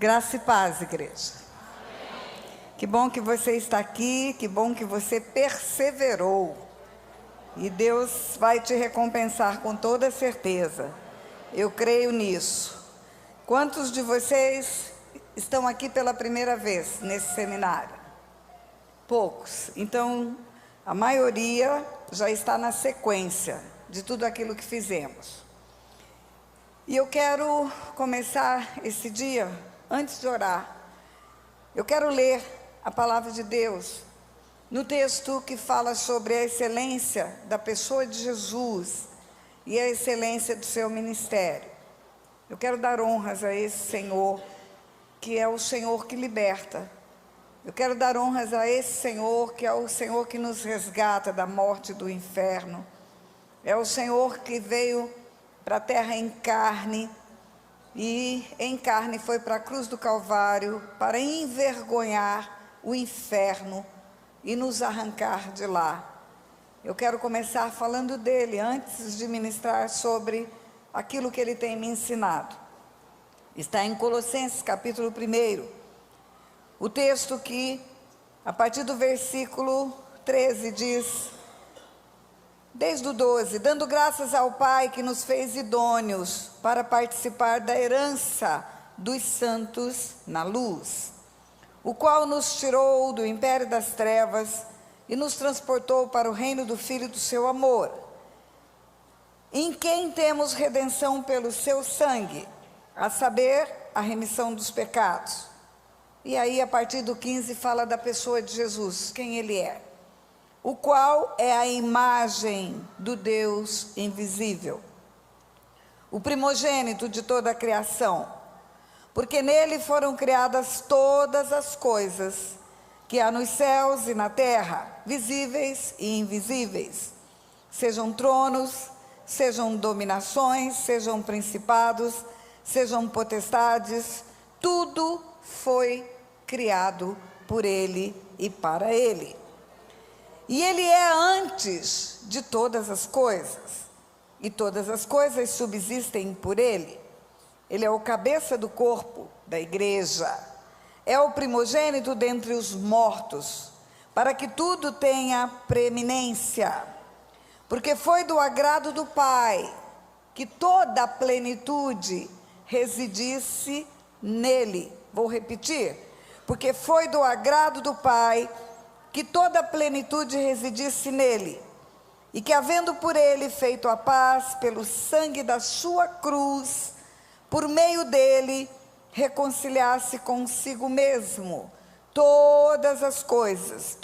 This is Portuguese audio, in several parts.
Graça e paz, igreja. Que bom que você está aqui, que bom que você perseverou. E Deus vai te recompensar com toda certeza. Eu creio nisso. Quantos de vocês estão aqui pela primeira vez nesse seminário? Poucos. Então, a maioria já está na sequência de tudo aquilo que fizemos. E eu quero começar esse dia, antes de orar, eu quero ler a palavra de Deus no texto que fala sobre a excelência da pessoa de Jesus e a excelência do seu ministério. Eu quero dar honras a esse Senhor, que é o Senhor que liberta. Eu quero dar honras a esse Senhor, que é o Senhor que nos resgata da morte e do inferno. É o Senhor que veio para a terra em carne, e em carne foi para a cruz do Calvário, para envergonhar o inferno e nos arrancar de lá. Eu quero começar falando dele, antes de ministrar sobre aquilo que ele tem me ensinado. Está em Colossenses capítulo 1, o texto que, a partir do versículo 13, diz... Desde o 12, dando graças ao Pai que nos fez idôneos para participar da herança dos santos na luz, o qual nos tirou do império das trevas e nos transportou para o reino do Filho do seu amor, em quem temos redenção pelo seu sangue, a saber, a remissão dos pecados. E aí, a partir do 15, fala da pessoa de Jesus, quem ele é. O qual é a imagem do Deus invisível, o primogênito de toda a criação, porque nele foram criadas todas as coisas, que há nos céus e na terra, visíveis e invisíveis, sejam tronos, sejam dominações, sejam principados, sejam potestades, tudo foi criado por ele e para ele. E ele é antes de todas as coisas, e todas as coisas subsistem por ele. Ele é o cabeça do corpo da igreja, é o primogênito dentre os mortos, para que tudo tenha preeminência, porque foi do agrado do Pai que toda a plenitude residisse nele. Vou repetir, porque foi do agrado do Pai que toda a plenitude residisse nele, e que, havendo por ele feito a paz pelo sangue da sua cruz, por meio dele reconciliasse consigo mesmo todas as coisas,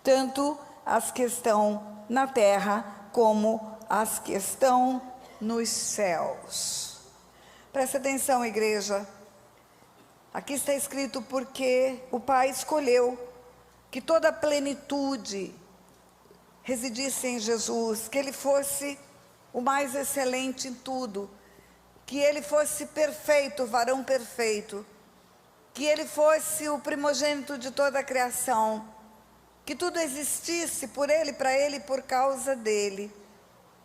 tanto as que estão na terra como as que estão nos céus. Presta atenção, igreja. Aqui está escrito porque o Pai escolheu que toda a plenitude residisse em Jesus, que ele fosse o mais excelente em tudo, que ele fosse perfeito, varão perfeito, que ele fosse o primogênito de toda a criação, que tudo existisse por ele, para ele e por causa dele,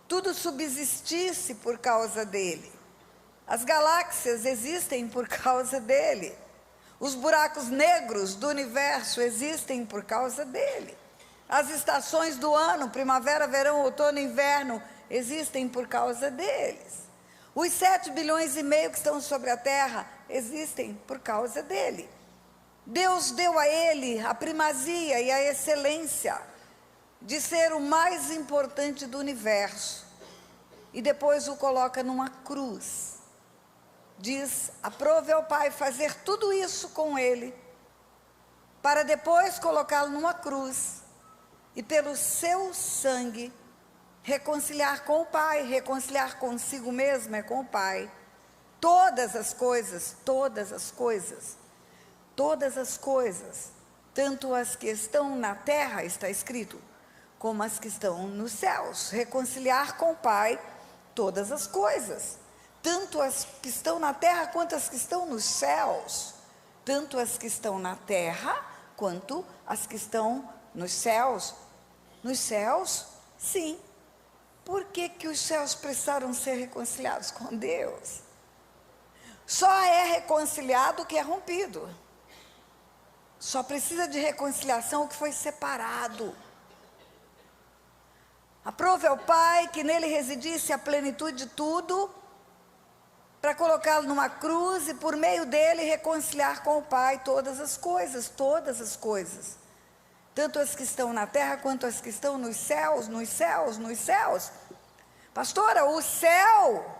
tudo subsistisse por causa dele. As galáxias existem por causa dele. Os buracos negros do universo existem por causa dele. As estações do ano, primavera, verão, outono e inverno, existem por causa deles. Os 7,5 bilhões que estão sobre a terra existem por causa dele. Deus deu a ele a primazia e a excelência de ser o mais importante do universo. E depois o coloca numa cruz. Diz, aprove ao Pai fazer tudo isso com ele, para depois colocá-lo numa cruz, e pelo seu sangue, reconciliar com o Pai, reconciliar consigo mesmo é com o Pai, todas as coisas, tanto as que estão na terra, está escrito, como as que estão nos céus, reconciliar com o Pai todas as coisas, tanto as que estão na terra quanto as que estão nos céus, tanto as que estão na terra quanto as que estão nos céus. Nos céus, sim. Por que os céus precisaram ser reconciliados com Deus? Só é reconciliado o que é rompido. Só precisa de reconciliação o que foi separado. Aprove ao Pai que nele residisse a plenitude de tudo, para colocá-lo numa cruz e por meio dele reconciliar com o Pai todas as coisas, tanto as que estão na terra quanto as que estão nos céus, nos céus, nos céus. Pastora, o céu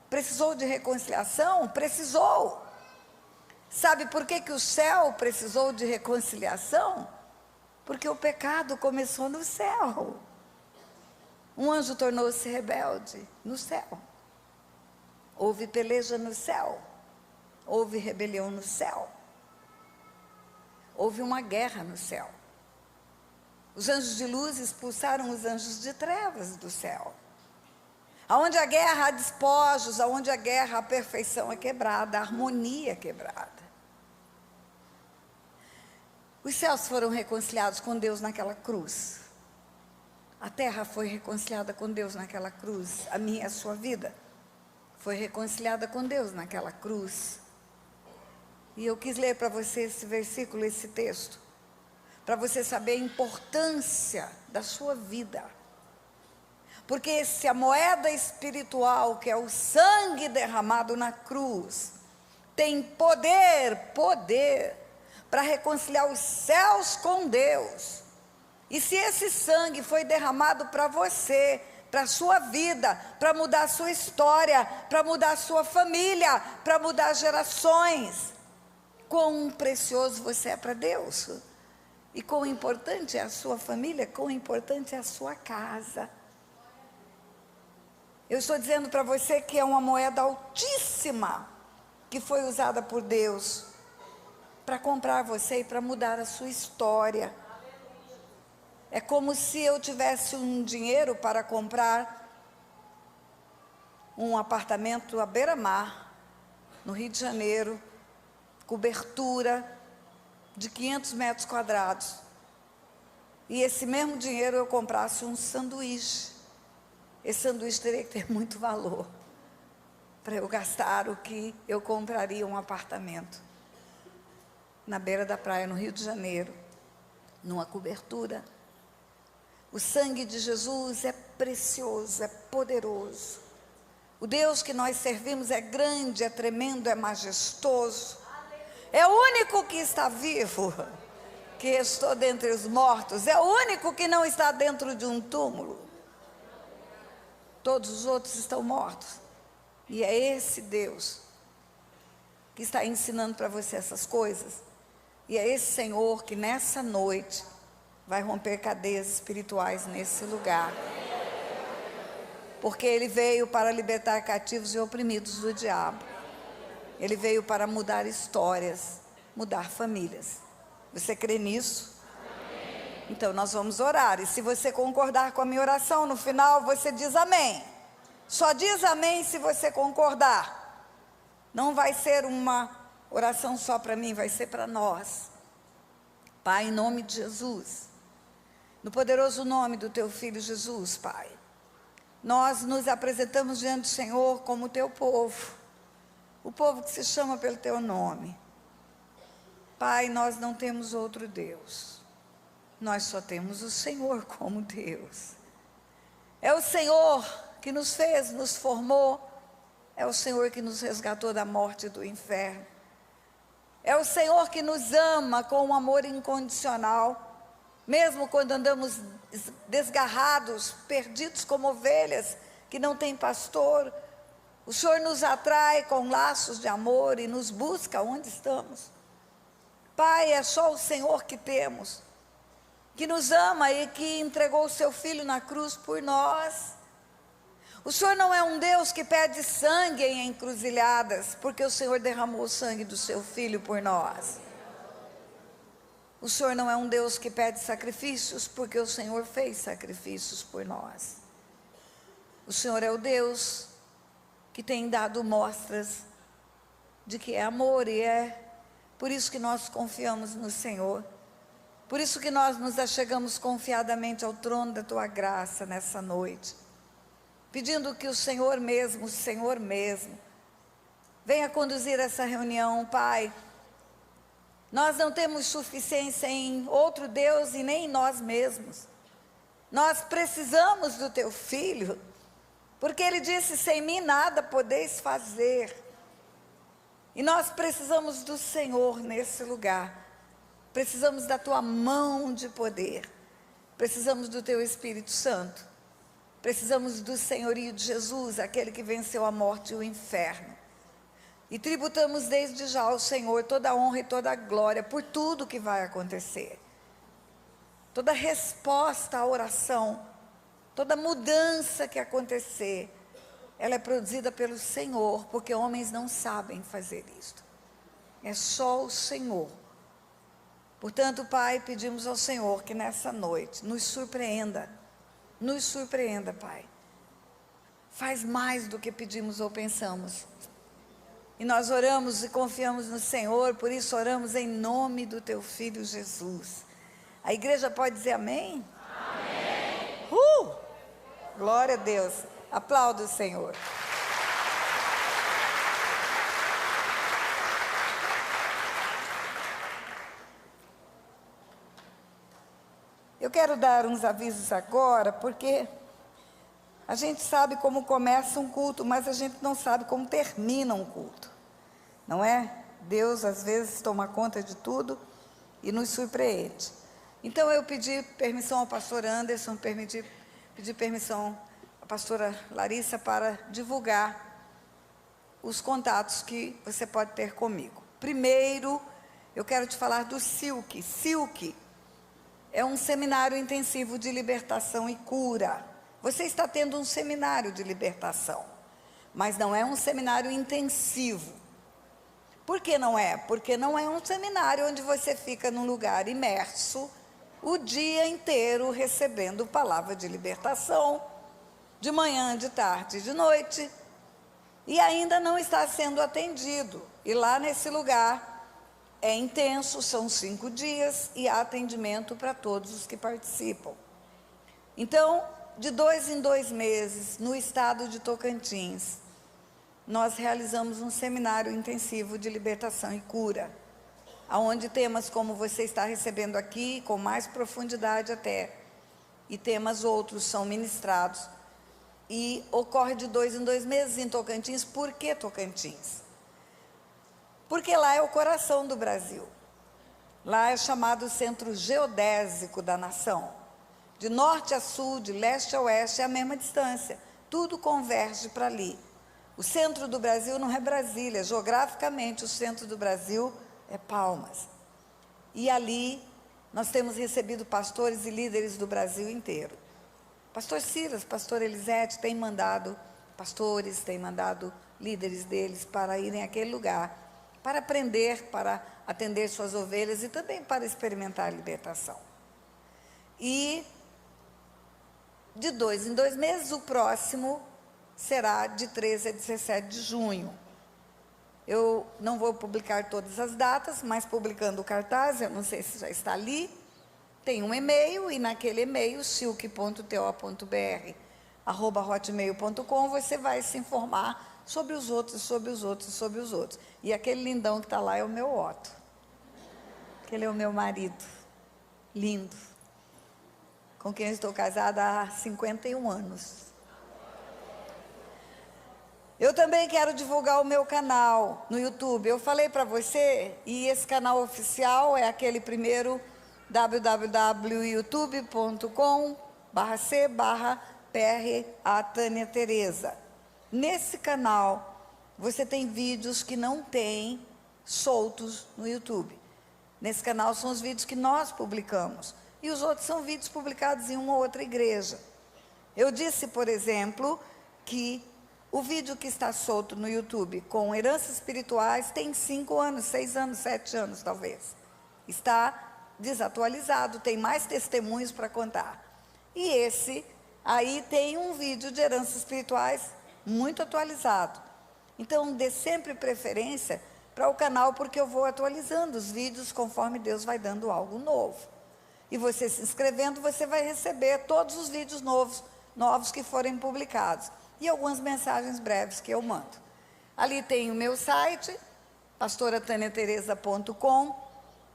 precisou de reconciliação? Precisou. Sabe por que o céu precisou de reconciliação? Porque o pecado começou no céu. Um anjo tornou-se rebelde no céu. Houve peleja no céu. Houve rebelião no céu. Houve uma guerra no céu. Os anjos de luz expulsaram os anjos de trevas do céu. Aonde a guerra há despojos, aonde a guerra a perfeição é quebrada, a harmonia é quebrada. Os céus foram reconciliados com Deus naquela cruz. A terra foi reconciliada com Deus naquela cruz. A minha e a sua vida foi reconciliada com Deus naquela cruz. E eu quis ler para você esse versículo, esse texto, para você saber a importância da sua vida. Porque se a moeda espiritual, que é o sangue derramado na cruz, tem poder para reconciliar os céus com Deus, e se esse sangue foi derramado para você, para a sua vida, para mudar a sua história, para mudar a sua família, para mudar gerações, quão precioso você é para Deus, e quão importante é a sua família, quão importante é a sua casa. Eu estou dizendo para você que é uma moeda altíssima que foi usada por Deus para comprar você e para mudar a sua história. É como se eu tivesse um dinheiro para comprar um apartamento à beira-mar, no Rio de Janeiro, cobertura de 500 metros quadrados. E esse mesmo dinheiro eu comprasse um sanduíche. Esse sanduíche teria que ter muito valor para eu gastar o que eu compraria um apartamento na beira da praia, no Rio de Janeiro, numa cobertura. O sangue de Jesus é precioso, é poderoso. O Deus que nós servimos é grande, é tremendo, é majestoso. É o único que está vivo, que restou dentre os mortos. É o único que não está dentro de um túmulo. Todos os outros estão mortos. E é esse Deus que está ensinando para você essas coisas. E é esse Senhor que nessa noite vai romper cadeias espirituais nesse lugar. Porque Ele veio para libertar cativos e oprimidos do diabo. Ele veio para mudar histórias, mudar famílias. Você crê nisso? Então nós vamos orar, e se você concordar com a minha oração, no final você diz amém. Só diz amém se você concordar. Não vai ser uma oração só para mim, vai ser para nós. Pai, em nome de Jesus, no poderoso nome do Teu Filho Jesus, Pai, nós nos apresentamos diante do Senhor como Teu povo, o povo que se chama pelo Teu nome. Pai, nós não temos outro Deus. Nós só temos o Senhor como Deus. É o Senhor que nos fez, nos formou. É o Senhor que nos resgatou da morte e do inferno. É o Senhor que nos ama com um amor incondicional. Mesmo quando andamos desgarrados, perdidos como ovelhas que não têm pastor, o Senhor nos atrai com laços de amor e nos busca onde estamos. Pai, é só o Senhor que temos, que nos ama e que entregou o seu Filho na cruz por nós. O Senhor não é um Deus que pede sangue em encruzilhadas, porque o Senhor derramou o sangue do seu Filho por nós. O Senhor não é um Deus que pede sacrifícios, porque o Senhor fez sacrifícios por nós. O Senhor é o Deus que tem dado mostras de que é amor, e é por isso que nós confiamos no Senhor. Por isso que nós nos achegamos confiadamente ao trono da Tua graça nessa noite, pedindo que o Senhor mesmo, venha conduzir essa reunião, Pai. Nós não temos suficiência em outro Deus e nem em nós mesmos. Nós precisamos do Teu Filho, porque Ele disse, sem mim nada podeis fazer. E nós precisamos do Senhor nesse lugar. Precisamos da Tua mão de poder. Precisamos do Teu Espírito Santo. Precisamos do senhorio de Jesus, aquele que venceu a morte e o inferno. E tributamos desde já ao Senhor toda a honra e toda a glória por tudo que vai acontecer. Toda resposta à oração, toda mudança que acontecer, ela é produzida pelo Senhor, porque homens não sabem fazer isto. É só o Senhor. Portanto, Pai, pedimos ao Senhor que nessa noite nos surpreenda, Pai. Faz mais do que pedimos ou pensamos. E nós oramos e confiamos no Senhor, por isso oramos em nome do Teu Filho Jesus. A igreja pode dizer amém? Amém! Glória a Deus. Aplauda o Senhor. Eu quero dar uns avisos agora, porque a gente sabe como começa um culto, mas a gente não sabe como termina um culto, não é? Deus às vezes toma conta de tudo e nos surpreende. Então eu pedi permissão ao pastor Anderson, pedi permissão à pastora Larissa para divulgar os contatos que você pode ter comigo. Primeiro, eu quero te falar do Silk. Silk é um seminário intensivo de libertação e cura. Você está tendo um seminário de libertação, mas não é um seminário intensivo. Por que não é? Porque não é um seminário onde você fica num lugar imerso o dia inteiro recebendo palavra de libertação, de manhã, de tarde e de noite, e ainda não está sendo atendido. E lá nesse lugar é intenso, são 5 dias e há atendimento para todos os que participam. Então, de 2 em 2 meses, no estado de Tocantins, nós realizamos um seminário intensivo de libertação e cura, onde temas como você está recebendo aqui, com mais profundidade até, e temas outros são ministrados, e ocorre de 2 em 2 meses em Tocantins. Por que Tocantins? Porque lá é o coração do Brasil. Lá é chamado centro geodésico da nação. De norte a sul, de leste a oeste, é a mesma distância. Tudo converge para ali. O centro do Brasil não é Brasília. Geograficamente, o centro do Brasil é Palmas. E ali nós temos recebido pastores e líderes do Brasil inteiro. Pastor Silas, pastor Elisete têm mandado pastores, têm mandado líderes deles para irem àquele lugar, para aprender, para atender suas ovelhas e também para experimentar a libertação. E de 2 em 2 meses, o próximo será de 13 a 17 de junho. Eu não vou publicar todas as datas, mas publicando o cartaz, eu não sei se já está ali, tem um e-mail, e naquele e-mail, silk.to.br@hotmail.com, você vai se informar sobre os outros, sobre os outros, sobre os outros. E aquele lindão que está lá é o meu Otto. Aquele é o meu marido, lindo, com quem eu estou casada há 51 anos. Eu também quero divulgar o meu canal no YouTube. Eu falei para você, e esse canal oficial é aquele primeiro, www.youtube.com/c/PRA Tânia Tereza. Nesse canal, você tem vídeos que não tem soltos no YouTube. Nesse canal são os vídeos que nós publicamos. E os outros são vídeos publicados em uma ou outra igreja. Eu disse, por exemplo, que o vídeo que está solto no YouTube com heranças espirituais tem 5 anos, 6 anos, 7 anos talvez. Está desatualizado, tem mais testemunhos para contar. E esse aí tem um vídeo de heranças espirituais muito atualizado. Então, dê sempre preferência para o canal, porque eu vou atualizando os vídeos conforme Deus vai dando algo novo. E você se inscrevendo, você vai receber todos os vídeos novos que forem publicados. E algumas mensagens breves que eu mando. Ali tem o meu site, pastorataniatereza.com.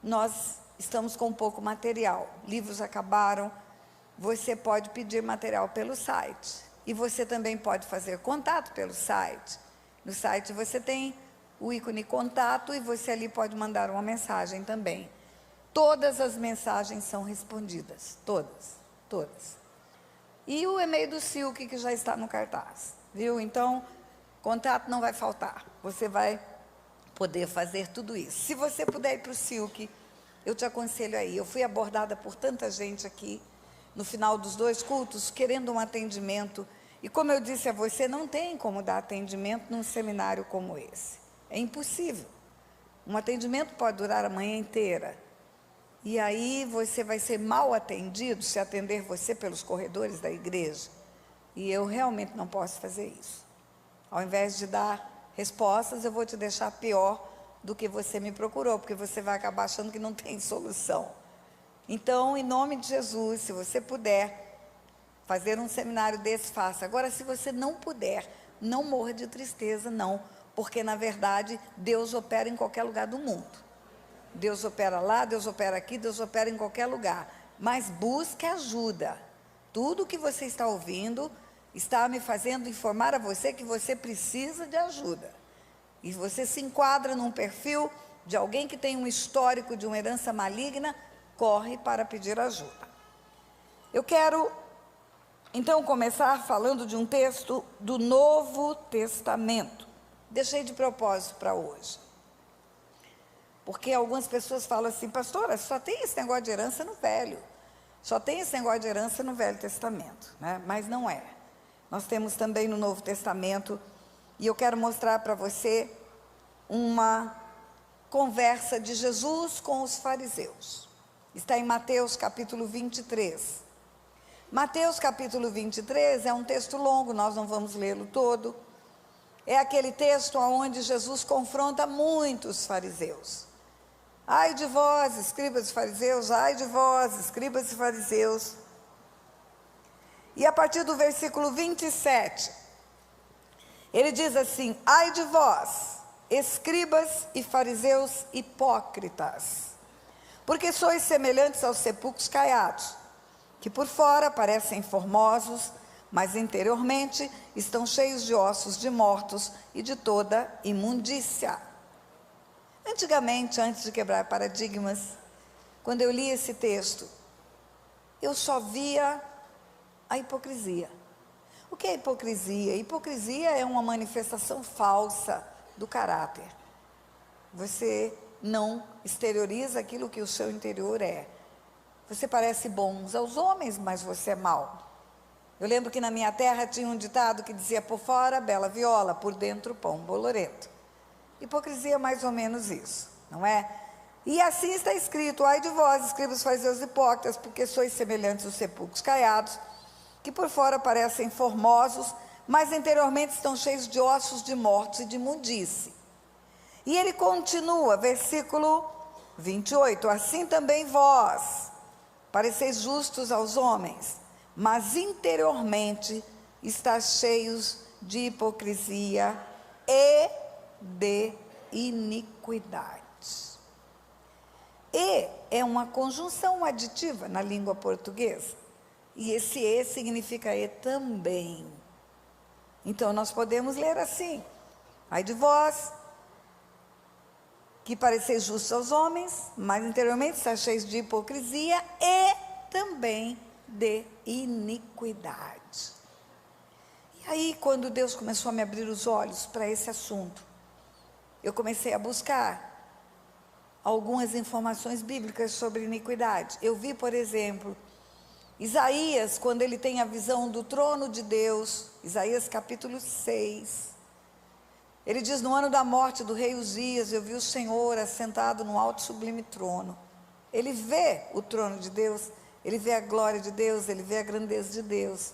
Nós estamos com pouco material, livros acabaram. Você pode pedir material pelo site. E você também pode fazer contato pelo site. No site você tem o ícone contato e você ali pode mandar uma mensagem também. Todas as mensagens são respondidas, todas. E o e-mail do Silk, que já está no cartaz, viu? Então, contato não vai faltar. Você vai poder fazer tudo isso. Se você puder ir para o Silk, eu te aconselho aí. Eu fui abordada por tanta gente aqui, no final dos 2 cultos, querendo um atendimento. E como eu disse a você, não tem como dar atendimento num seminário como esse. É impossível. Um atendimento pode durar a manhã inteira. E aí você vai ser mal atendido se atender você pelos corredores da igreja. E eu realmente não posso fazer isso. Ao invés de dar respostas, eu vou te deixar pior do que você me procurou, porque você vai acabar achando que não tem solução. Então, em nome de Jesus, se você puder fazer um seminário desse, faça. Agora, se você não puder, não morra de tristeza, não, porque, na verdade, Deus opera em qualquer lugar do mundo. Deus opera lá, Deus opera aqui, Deus opera em qualquer lugar. Mas busque ajuda. Tudo que você está ouvindo está me fazendo informar a você que você precisa de ajuda. E você se enquadra num perfil de alguém que tem um histórico de uma herança maligna, corre para pedir ajuda. Eu quero, então, começar falando de um texto do Novo Testamento. Deixei de propósito para hoje. Porque algumas pessoas falam assim, pastora, só tem esse negócio de herança no Velho. Só tem esse negócio de herança no Velho Testamento, né? Mas não é. Nós temos também no Novo Testamento, e eu quero mostrar para você uma conversa de Jesus com os fariseus. Está em Mateus capítulo 23. Mateus capítulo 23 é um texto longo, nós não vamos lê-lo todo. É aquele texto onde Jesus confronta muitos fariseus. Ai de vós, escribas e fariseus, ai de vós, escribas e fariseus. E a partir do versículo 27, ele diz assim, ai de vós, escribas e fariseus hipócritas, porque sois semelhantes aos sepulcros caiados, que por fora parecem formosos, mas interiormente estão cheios de ossos de mortos e de toda imundícia. Antigamente, antes de quebrar paradigmas, quando eu li esse texto, eu só via a hipocrisia. O que é hipocrisia? Hipocrisia é uma manifestação falsa do caráter. Você não exterioriza aquilo que o seu interior é. Você parece bom aos homens, mas você é mau. Eu lembro que na minha terra tinha um ditado que dizia, por fora bela viola, por dentro pão bolorento. Hipocrisia é mais ou menos isso, não é? E assim está escrito, ai de vós, escribas, fariseus hipócritas, porque sois semelhantes aos sepulcros caiados, que por fora parecem formosos, mas interiormente estão cheios de ossos de mortos e de imundície. E ele continua, versículo 28, assim também vós, pareceis justos aos homens, mas interiormente estáis cheios de hipocrisia e de iniquidade. E é uma conjunção aditiva na língua portuguesa. E esse e significa e também. Então nós podemos ler assim, ai de vós, que pareceis justos aos homens, mas interiormente estáis cheios de hipocrisia e também de iniquidade. E aí, quando Deus começou a me abrir os olhos para esse assunto, eu comecei a buscar algumas informações bíblicas sobre iniquidade. Eu vi, por exemplo, Isaías, quando ele tem a visão do trono de Deus, Isaías capítulo 6, ele diz, no ano da morte do rei Uzias, eu vi o Senhor assentado no alto e sublime trono. Ele vê o trono de Deus, ele vê a glória de Deus, ele vê a grandeza de Deus.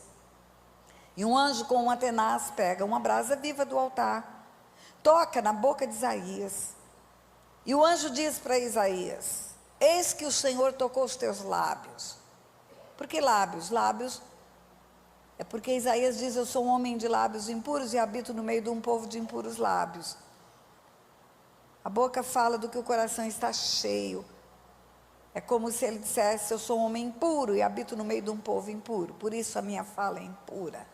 E um anjo com uma tenaz pega uma brasa viva do altar, toca na boca de Isaías, e o anjo diz para Isaías, eis que o Senhor tocou os teus lábios. Por que lábios? Lábios É porque Isaías diz: eu sou um homem de lábios impuros e habito no meio de um povo de impuros lábios. A boca fala do que o coração está cheio. É como se ele dissesse: eu sou um homem impuro e habito no meio de um povo impuro, por isso a minha fala é impura.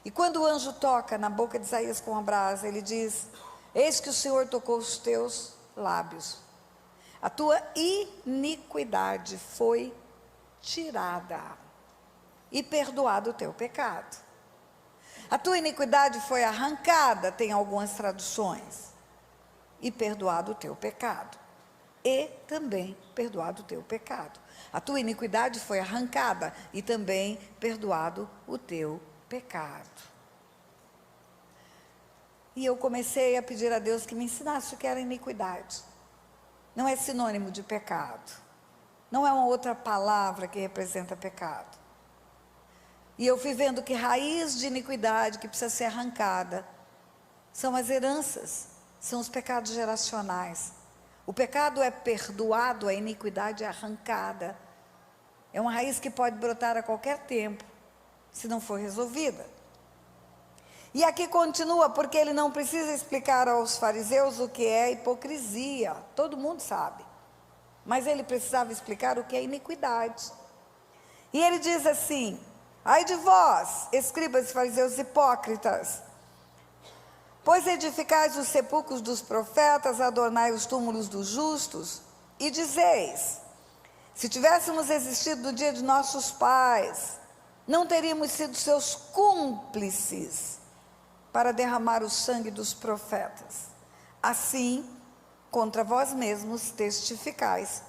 E quando o anjo toca na boca de Isaías com a brasa, ele diz: eis que o Senhor tocou os teus lábios, a tua iniquidade foi tirada e perdoado o teu pecado. A tua iniquidade foi arrancada, tem algumas traduções, e perdoado o teu pecado. E também perdoado o teu pecado. A tua iniquidade foi arrancada e também perdoado o teu pecado. E eu comecei a pedir a Deus que me ensinasse o que era iniquidade. Não é sinônimo de pecado. Não é uma outra palavra que representa pecado. E eu fui vendo que raiz de iniquidade que precisa ser arrancada são as heranças, são os pecados geracionais. O pecado é perdoado, a iniquidade é arrancada. É uma raiz que pode brotar a qualquer tempo, se não for resolvida. E aqui continua, porque ele não precisa explicar aos fariseus o que é hipocrisia. Todo mundo sabe. Mas ele precisava explicar o que é iniquidade. E ele diz assim: ai de vós, escribas e fariseus hipócritas, pois edificais os sepulcros dos profetas, adornai os túmulos dos justos, e dizeis: se tivéssemos existido no dia de nossos pais, não teríamos sido seus cúmplices para derramar o sangue dos profetas. Assim, contra vós mesmos testificais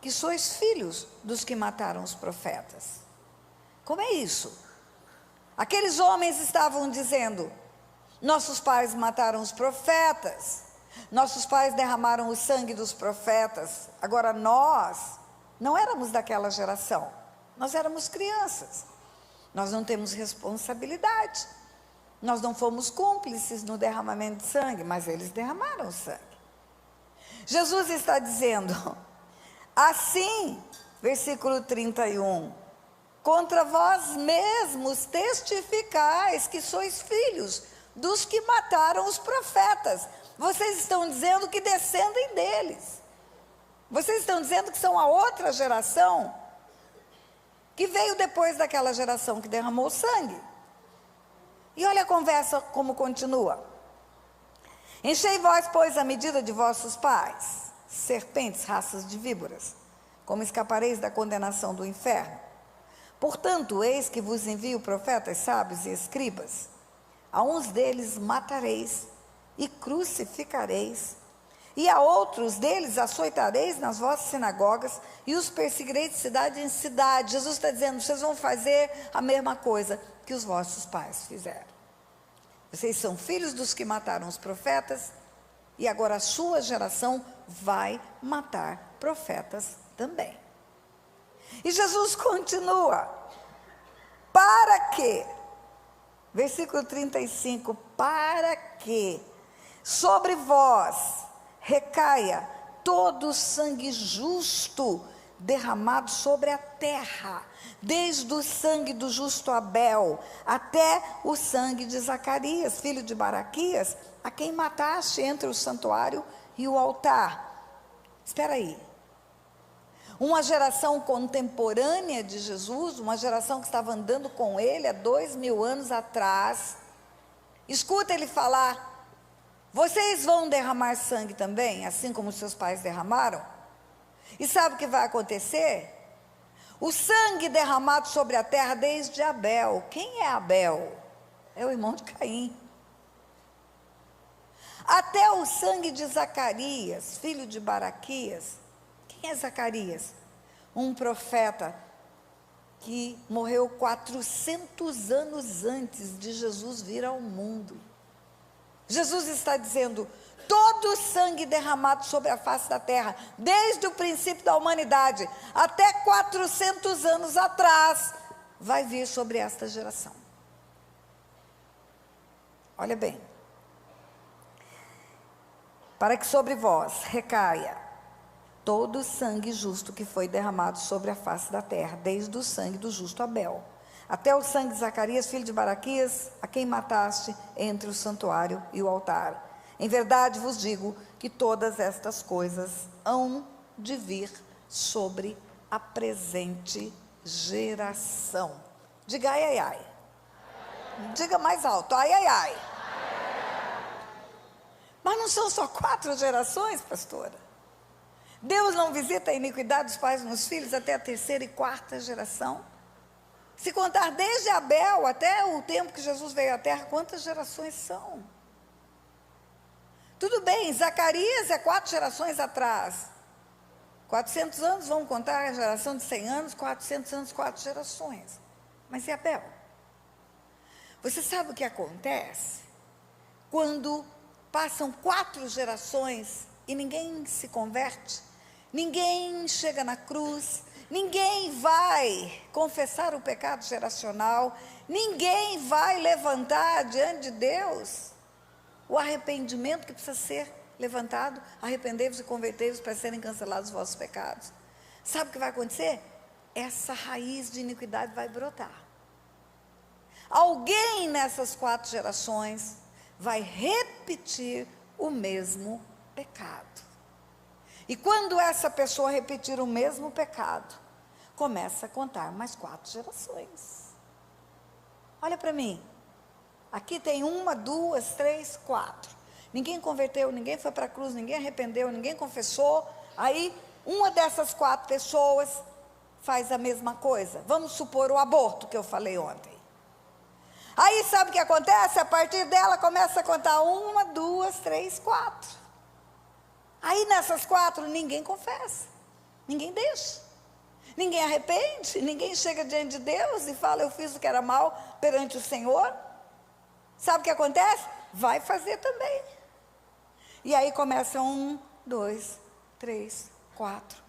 que sois filhos dos que mataram os profetas. Como é isso? Aqueles homens estavam dizendo: nossos pais mataram os profetas, nossos pais derramaram o sangue dos profetas. Agora nós não éramos daquela geração, nós éramos crianças, nós não temos responsabilidade, nós não fomos cúmplices no derramamento de sangue, mas eles derramaram o sangue. Jesus está dizendo assim, versículo 31, contra vós mesmos testificais que sois filhos dos que mataram os profetas. Vocês estão dizendo que descendem deles. Vocês estão dizendo que são a outra geração que veio depois daquela geração que derramou sangue. E olha a conversa como continua. Enchei vós, pois, a medida de vossos pais, serpentes, raças de víboras, como escapareis da condenação do inferno. Portanto, eis que vos envio profetas, sábios e escribas. A uns deles matareis e crucificareis, e a outros deles açoitareis nas vossas sinagogas e os perseguireis de cidade em cidade. Jesus está dizendo: vocês vão fazer a mesma coisa que os vossos pais fizeram. Vocês são filhos dos que mataram os profetas, e agora a sua geração vai matar profetas também. E Jesus continua: para que, versículo 35, para que sobre vós recaia todo o sangue justo derramado sobre a terra, desde o sangue do justo Abel até o sangue de Zacarias, filho de Baraquias, a quem mataste entre o santuário e o altar. Espera aí. Uma geração contemporânea de Jesus, uma geração que estava andando com ele há 2000 anos atrás, escuta ele falar: vocês vão derramar sangue também, assim como seus pais derramaram? E sabe o que vai acontecer? O sangue derramado sobre a terra desde Abel. Quem é Abel? É o irmão de Caim. Até o sangue de Zacarias, filho de Baraquias. Quem é Zacarias? Um profeta que morreu 400 anos antes de Jesus vir ao mundo. Jesus está dizendo: todo o sangue derramado sobre a face da terra, desde o princípio da humanidade até 400 anos atrás, vai vir sobre esta geração. Olha bem. Para que sobre vós recaia todo o sangue justo que foi derramado sobre a face da terra, desde o sangue do justo Abel, até o sangue de Zacarias, filho de Baraquias, a quem mataste entre o santuário e o altar. Em verdade vos digo que todas estas coisas hão de vir sobre a presente geração. Diga ai, ai, ai. Diga mais alto, ai, ai, ai. Mas não são só 4 gerações, pastora? Deus não visita a iniquidade dos pais nos filhos até a 3ª e 4ª geração? Se contar desde Abel até o tempo que Jesus veio à terra, quantas gerações são? Tudo bem, Zacarias é 4 gerações atrás. 400 anos, vamos contar a geração de 100 anos, 400 anos, 4 gerações. Mas e Abel? Você sabe o que acontece? Quando passam 4 gerações e ninguém se converte, ninguém chega na cruz, ninguém vai confessar o pecado geracional, ninguém vai levantar diante de Deus o arrependimento que precisa ser levantado. Arrependei-vos e convertei-vos para serem cancelados os vossos pecados. Sabe o que vai acontecer? Essa raiz de iniquidade vai brotar. Alguém nessas 4 gerações vai repetir o mesmo pecado. E quando essa pessoa repetir o mesmo pecado, começa a contar mais 4 gerações. Olha para mim. Aqui tem 1, 2, 3, 4. Ninguém converteu, ninguém foi para a cruz, ninguém arrependeu, ninguém confessou. Aí, uma dessas 4 pessoas faz a mesma coisa. Vamos supor o aborto que eu falei ontem. Aí, sabe o que acontece? A partir dela, começa a contar 1, 2, 3, 4. Aí, nessas 4, ninguém confessa. Ninguém deixa. Ninguém arrepende. Ninguém chega diante de Deus e fala, eu fiz o que era mal perante o Senhor. Sabe o que acontece? Vai fazer também. E aí começa 1, 2, 3, 4.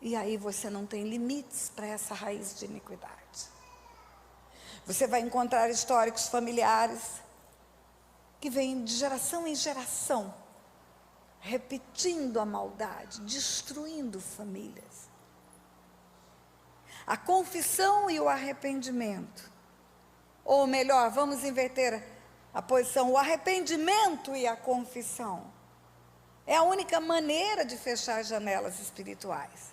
E aí você não tem limites para essa raiz de iniquidade. Você vai encontrar históricos familiares que vêm de geração em geração, repetindo a maldade, destruindo famílias. A confissão e o arrependimento, ou melhor, vamos inverter a posição, o arrependimento e a confissão, é a única maneira de fechar janelas espirituais.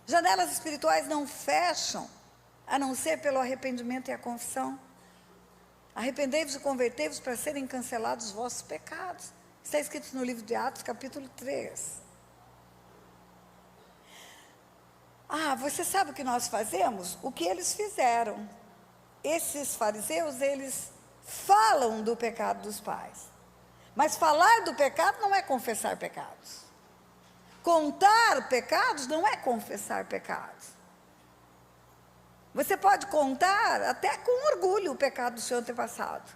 Janelas espirituais não fecham, a não ser pelo arrependimento e a confissão. Arrependei-vos e convertei-vos para serem cancelados os vossos pecados. Está escrito no livro de Atos, capítulo 3. Você sabe o que nós fazemos? O que eles fizeram. Esses fariseus, eles falam do pecado dos pais. Mas falar do pecado não é confessar pecados. Contar pecados não é confessar pecados. Você pode contar até com orgulho o pecado do seu antepassado.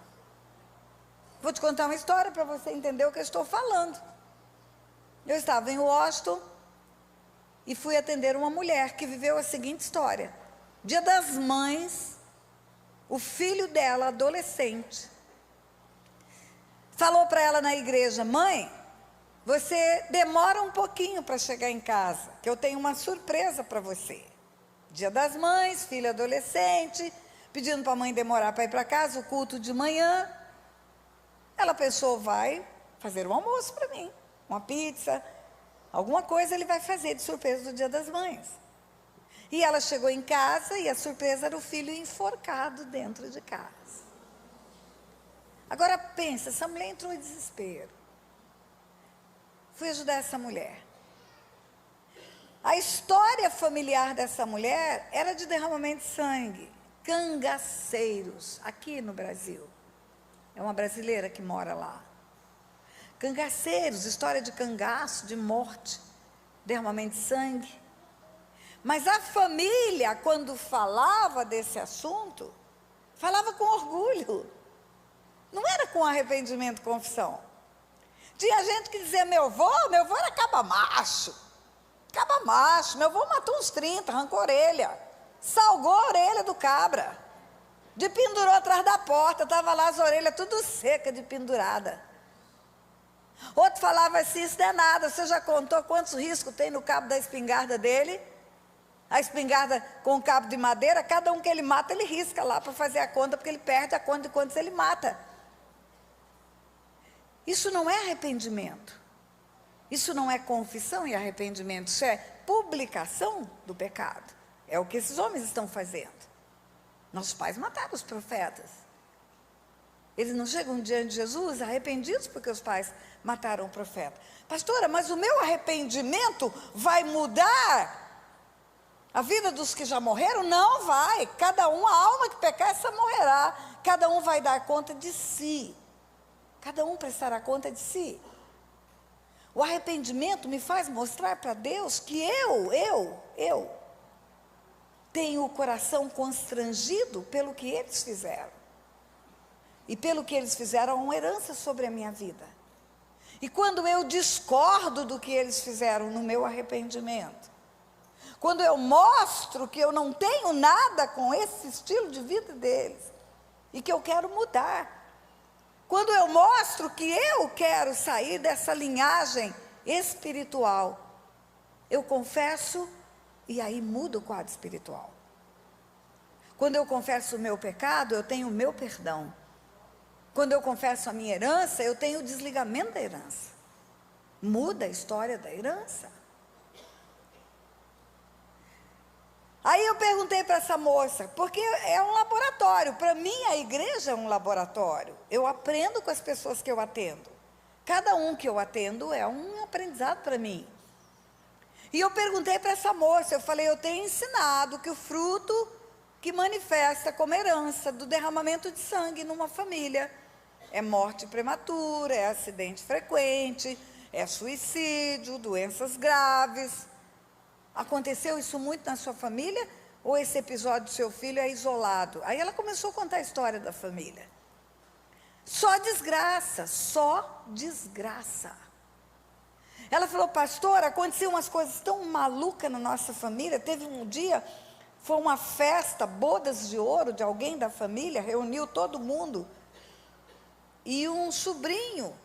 Vou te contar uma história para você entender o que eu estou falando. Eu estava em Washington e fui atender uma mulher que viveu a seguinte história. Dia das Mães, o filho dela, adolescente, falou para ela na igreja, mãe, você demora um pouquinho para chegar em casa, que eu tenho uma surpresa para você. Dia das Mães, filho adolescente, pedindo para a mãe demorar para ir para casa, o culto de manhã. Ela pensou, vai fazer um almoço para mim, uma pizza, alguma coisa ele vai fazer de surpresa do Dia das Mães. E ela chegou em casa e a surpresa era o filho enforcado dentro de casa. Agora pensa, essa mulher entrou em desespero. Fui ajudar essa mulher. A história familiar dessa mulher era de derramamento de sangue, cangaceiros, aqui no Brasil. É uma brasileira que mora lá. Cangaceiros, história de cangaço, de morte, derramamento de sangue. Mas a família, quando falava desse assunto, falava com orgulho. Não era com arrependimento e confissão. Tinha gente que dizia, meu avô era caba-macho. Caba-macho, meu avô matou uns 30, arrancou a orelha. Salgou a orelha do cabra. De pendurou atrás da porta, estava lá as orelhas tudo seca de pendurada. Outro falava assim, isso não é nada, você já contou quantos riscos tem no cabo da espingarda dele? A espingarda com o cabo de madeira, cada um que ele mata, ele risca lá para fazer a conta, porque ele perde a conta de quantos ele mata. Isso não é arrependimento. Isso não é confissão e arrependimento. Isso é publicação do pecado. É o que esses homens estão fazendo. Nossos pais mataram os profetas. Eles não chegam diante de Jesus arrependidos porque os pais mataram o profeta. Pastora, mas o meu arrependimento vai mudar a vida dos que já morreram? Não vai. Cada um, a alma que pecar, essa morrerá. Cada um vai dar conta de si. Cada um prestará conta de si. O arrependimento me faz mostrar para Deus que eu tenho o coração constrangido pelo que eles fizeram. E pelo que eles fizeram, uma herança sobre a minha vida. E quando eu discordo do que eles fizeram no meu arrependimento, quando eu mostro que eu não tenho nada com esse estilo de vida deles, e que eu quero mudar, quando eu mostro que eu quero sair dessa linhagem espiritual, eu confesso e aí muda o quadro espiritual. Quando eu confesso o meu pecado, eu tenho o meu perdão. Quando eu confesso a minha herança, eu tenho o desligamento da herança. Muda a história da herança. Aí eu perguntei para essa moça, porque é um laboratório. Para mim, a igreja é um laboratório. Eu aprendo com as pessoas que eu atendo. Cada um que eu atendo é um aprendizado para mim. E eu perguntei para essa moça, eu falei, eu tenho ensinado que o fruto que manifesta como herança do derramamento de sangue numa família é morte prematura, é acidente frequente, é suicídio, doenças graves. Aconteceu isso muito na sua família? Ou esse episódio do seu filho é isolado? Aí ela começou a contar a história da família. Só desgraça, só desgraça. Ela falou, pastora, aconteceu umas coisas tão malucas na nossa família. Teve um dia, foi uma festa, bodas de ouro de alguém da família, reuniu todo mundo. E um sobrinho,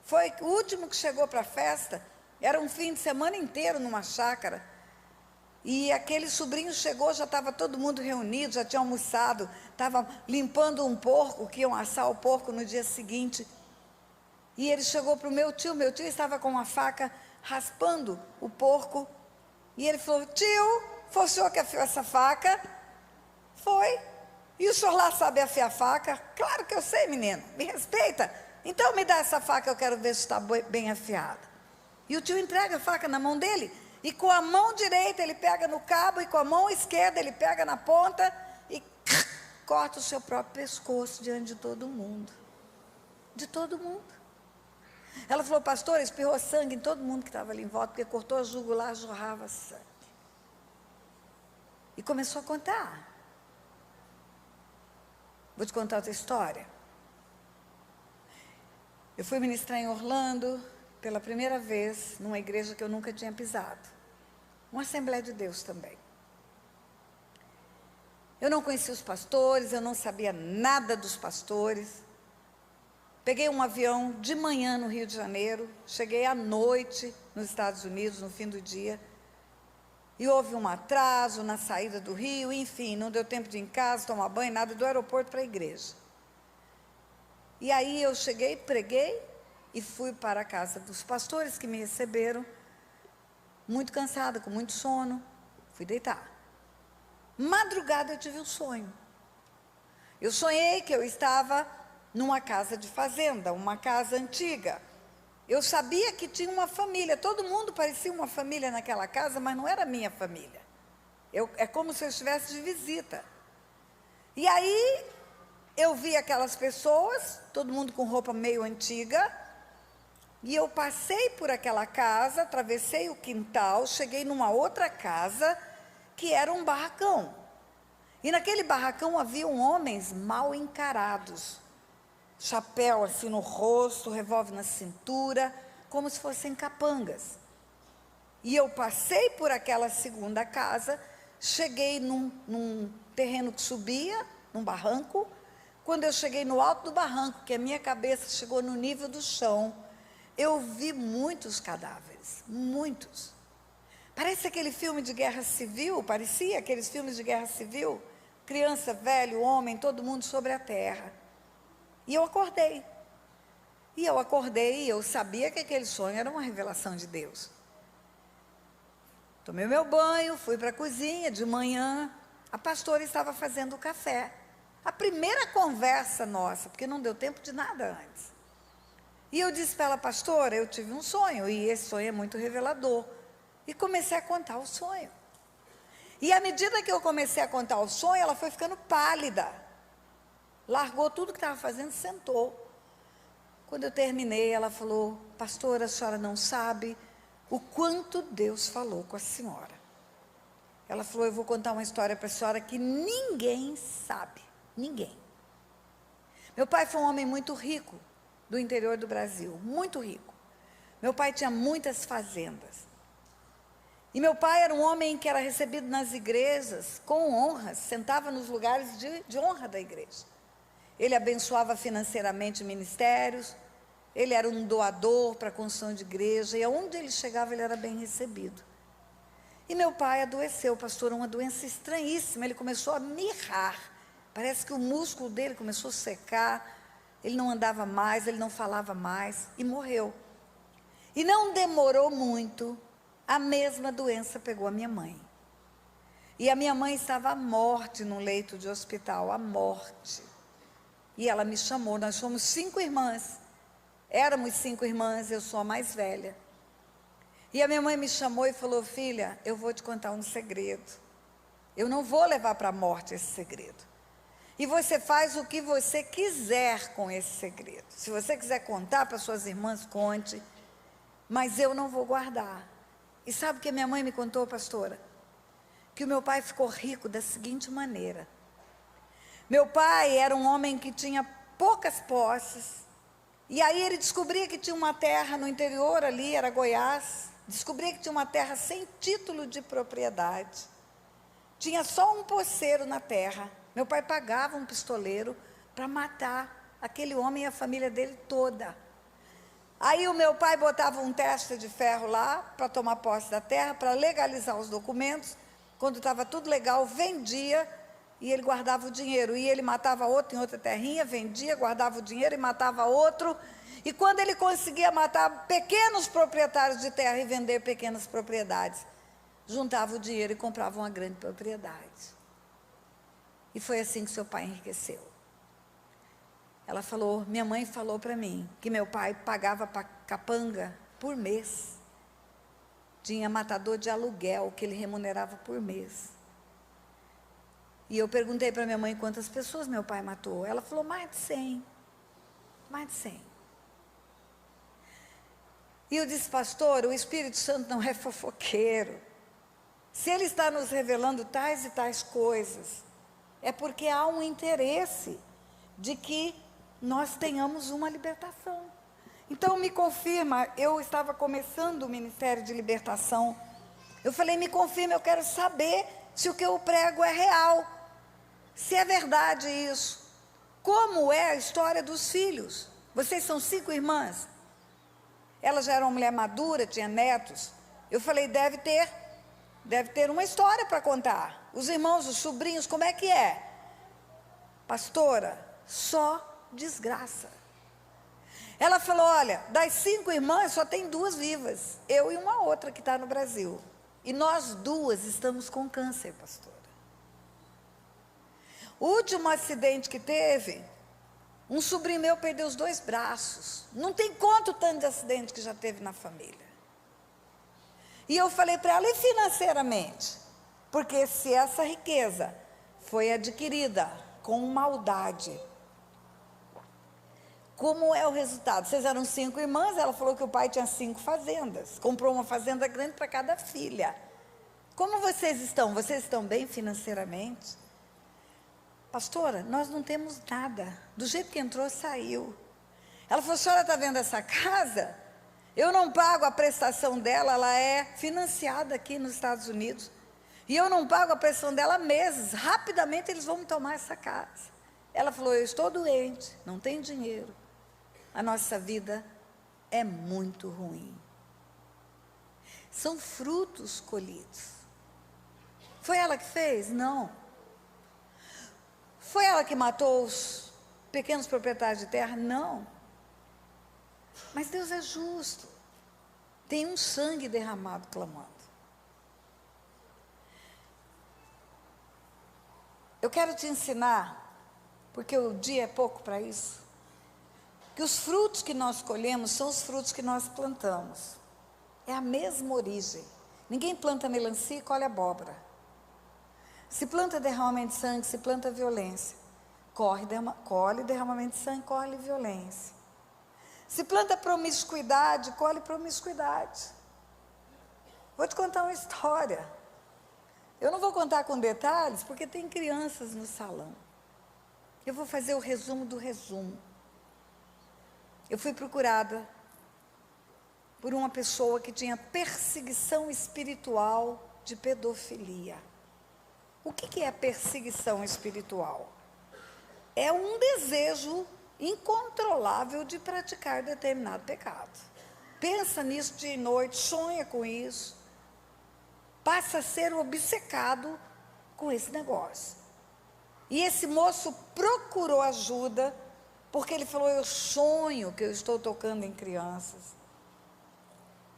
foi o último que chegou para a festa, era um fim de semana inteiro numa chácara. E aquele sobrinho chegou, já estava todo mundo reunido, já tinha almoçado, estava limpando um porco, que iam assar o porco no dia seguinte. E ele chegou para o meu tio estava com uma faca raspando o porco. E ele falou, tio, foi o senhor que afiou essa faca? Foi. E o senhor lá sabe afiar a faca? Claro que eu sei, menino, me respeita. Então me dá essa faca, eu quero ver se está bem afiada. E o tio entrega a faca na mão dele. E com a mão direita ele pega no cabo, e com a mão esquerda ele pega na ponta e corta o seu próprio pescoço diante de todo mundo. De todo mundo. Ela falou, pastor, espirrou sangue em todo mundo que estava ali em volta, porque cortou a jugular, jorrava sangue. E começou a contar. Vou te contar outra história. Eu fui ministrar em Orlando pela primeira vez, numa igreja que eu nunca tinha pisado. Uma Assembleia de Deus também. Eu não conhecia os pastores, eu não sabia nada dos pastores. Peguei um avião de manhã no Rio de Janeiro, cheguei à noite nos Estados Unidos, no fim do dia, e houve um atraso na saída do Rio, enfim, não deu tempo de ir em casa, tomar banho, nada, do aeroporto para a igreja. E aí eu cheguei, preguei e fui para a casa dos pastores que me receberam, muito cansada, com muito sono, fui deitar. Madrugada eu tive um sonho. Eu sonhei que eu estava numa casa de fazenda, uma casa antiga. Eu sabia que tinha uma família, todo mundo parecia uma família naquela casa, mas não era minha família. É como se eu estivesse de visita. E aí eu vi aquelas pessoas, todo mundo com roupa meio antiga, e eu passei por aquela casa, atravessei o quintal, cheguei numa outra casa, que era um barracão. E naquele barracão haviam homens mal encarados. Chapéu assim no rosto, revólver na cintura, como se fossem capangas. E eu passei por aquela segunda casa, cheguei num terreno que subia, num barranco. Quando eu cheguei no alto do barranco, que a minha cabeça chegou no nível do chão, eu vi muitos cadáveres, muitos. Parece aquele filme de guerra civil, parecia aqueles filmes de guerra civil. Criança, velho, homem, todo mundo sobre a terra. E eu acordei. E eu sabia que aquele sonho era uma revelação de Deus. Tomei meu banho, fui para a cozinha de manhã. A pastora estava fazendo o café. A primeira conversa nossa, porque não deu tempo de nada antes. E eu disse para ela, pastora, eu tive um sonho, e esse sonho é muito revelador. E comecei a contar o sonho. E à medida que eu comecei a contar o sonho, ela foi ficando pálida. Largou tudo que estava fazendo e sentou. Quando eu terminei, ela falou, pastora, a senhora não sabe o quanto Deus falou com a senhora. Ela falou, eu vou contar uma história para a senhora que ninguém sabe. Ninguém. Meu pai foi um homem muito rico, do interior do Brasil, muito rico. Meu pai tinha muitas fazendas. E meu pai era um homem que era recebido nas igrejas com honras, sentava nos lugares de honra da igreja. Ele abençoava financeiramente ministérios, ele era um doador para a construção de igreja, e aonde ele chegava ele era bem recebido. E meu pai adoeceu, pastor, uma doença estranhíssima, ele começou a mirrar, parece que o músculo dele começou a secar, ele não andava mais, ele não falava mais, e morreu. E não demorou muito, a mesma doença pegou a minha mãe. E a minha mãe estava à morte no leito de hospital, à morte. E ela me chamou, nós somos 5 irmãs. Éramos 5 irmãs, eu sou a mais velha. E a minha mãe me chamou e falou, filha, eu vou te contar um segredo. Eu não vou levar para a morte esse segredo. E você faz o que você quiser com esse segredo. Se você quiser contar para suas irmãs, conte. Mas eu não vou guardar. E sabe o que minha mãe me contou, pastora? Que o meu pai ficou rico da seguinte maneira. Meu pai era um homem que tinha poucas posses. E aí ele descobria que tinha uma terra no interior ali, era Goiás. Descobria que tinha uma terra sem título de propriedade. Tinha só um poceiro na terra. Meu pai pagava um pistoleiro para matar aquele homem e a família dele toda. Aí o meu pai botava um testa de ferro lá para tomar posse da terra, para legalizar os documentos. Quando estava tudo legal, vendia e ele guardava o dinheiro. E ele matava outro em outra terrinha, vendia, guardava o dinheiro e matava outro. E quando ele conseguia matar pequenos proprietários de terra e vender pequenas propriedades, juntava o dinheiro e comprava uma grande propriedade. E foi assim que seu pai enriqueceu. Ela falou, minha mãe falou para mim, que meu pai pagava para capanga por mês. Tinha matador de aluguel que ele remunerava por mês. E eu perguntei para minha mãe quantas pessoas meu pai matou. Ela falou, mais de 100. Mais de 100. E eu disse, pastor, o Espírito Santo não é fofoqueiro. Se ele está nos revelando tais e tais coisas, é porque há um interesse de que nós tenhamos uma libertação. Então me confirma, eu estava começando o ministério de libertação, eu falei, me confirma, eu quero saber se o que eu prego é real, se é verdade isso, como é a história dos filhos. Vocês são 5 irmãs, ela já era uma mulher madura, tinha netos, eu falei, deve ter uma história para contar, os irmãos, os sobrinhos, como é que é? Pastora, só desgraça. Ela falou, olha, das 5 irmãs só tem 2 vivas, eu e uma outra que está no Brasil, e nós 2 estamos com câncer, pastora. O último acidente que teve, um sobrinho meu perdeu os 2 braços, não tem quanto tanto de acidente que já teve na família. E eu falei para ela, e financeiramente? Porque se essa riqueza foi adquirida com maldade, como é o resultado? Vocês eram 5 irmãs, ela falou que o pai tinha 5 fazendas, comprou uma fazenda grande para cada filha. Como vocês estão? Vocês estão bem financeiramente? Pastora, nós não temos nada, do jeito que entrou, saiu. Ela falou, a senhora está vendo essa casa? Eu não pago a prestação dela, ela é financiada aqui nos Estados Unidos, e eu não pago a prestação dela há meses, rapidamente eles vão me tomar essa casa. Ela falou, eu estou doente, não tenho dinheiro. A nossa vida é muito ruim. são frutos colhidos. Foi ela que fez? Não. Foi ela que matou os pequenos proprietários de terra? Não. Mas Deus é justo. Tem um sangue derramado clamando. Eu quero te ensinar, porque o dia é pouco para isso, que os frutos que nós colhemos são os frutos que nós plantamos. É a mesma origem. Ninguém planta melancia e colhe abóbora. Se planta derramamento de sangue, se planta violência. Colhe derramamento de sangue, colhe violência. Se planta promiscuidade, colhe promiscuidade. Vou te contar uma história. Eu não vou contar com detalhes, porque tem crianças no salão. Eu vou fazer o resumo do resumo. Eu fui procurada por uma pessoa que tinha perseguição espiritual de pedofilia. O que é perseguição espiritual? É um desejo incontrolável de praticar determinado pecado. Pensa nisso de noite, sonha com isso, passa a ser obcecado com esse negócio. E esse moço procurou ajuda, porque ele falou: eu sonho que eu estou tocando em crianças.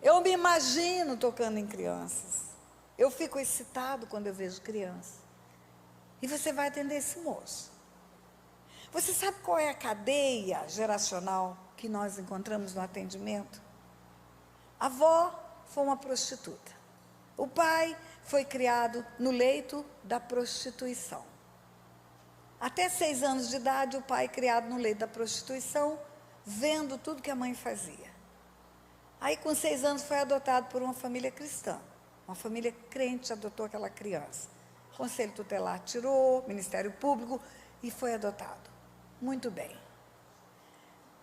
Eu me imagino tocando em crianças. Eu fico excitado quando eu vejo criança. E você vai atender esse moço. Você sabe qual é a cadeia geracional que nós encontramos no atendimento? A avó foi uma prostituta. O pai foi criado no leito da prostituição. Até 6 anos de idade, o pai criado no leito da prostituição, vendo tudo que a mãe fazia. Aí, com 6 anos, foi adotado por uma família cristã. Uma família crente adotou aquela criança. O Conselho Tutelar tirou, Ministério Público, e foi adotado. Muito bem.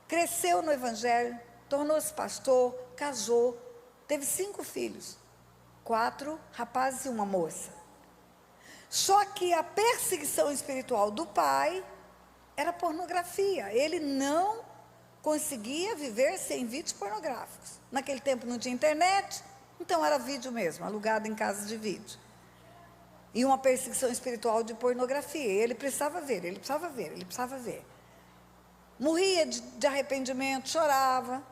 Cresceu no Evangelho, tornou-se pastor, casou, teve 5 filhos. 4 rapazes e uma moça. Só que a perseguição espiritual do pai era pornografia. Ele não conseguia viver sem vídeos pornográficos. Naquele tempo não tinha internet, então era vídeo mesmo, alugado em casa de vídeo. E uma perseguição espiritual de pornografia. Ele precisava ver, ele precisava ver, ele precisava ver. Morria de arrependimento, chorava,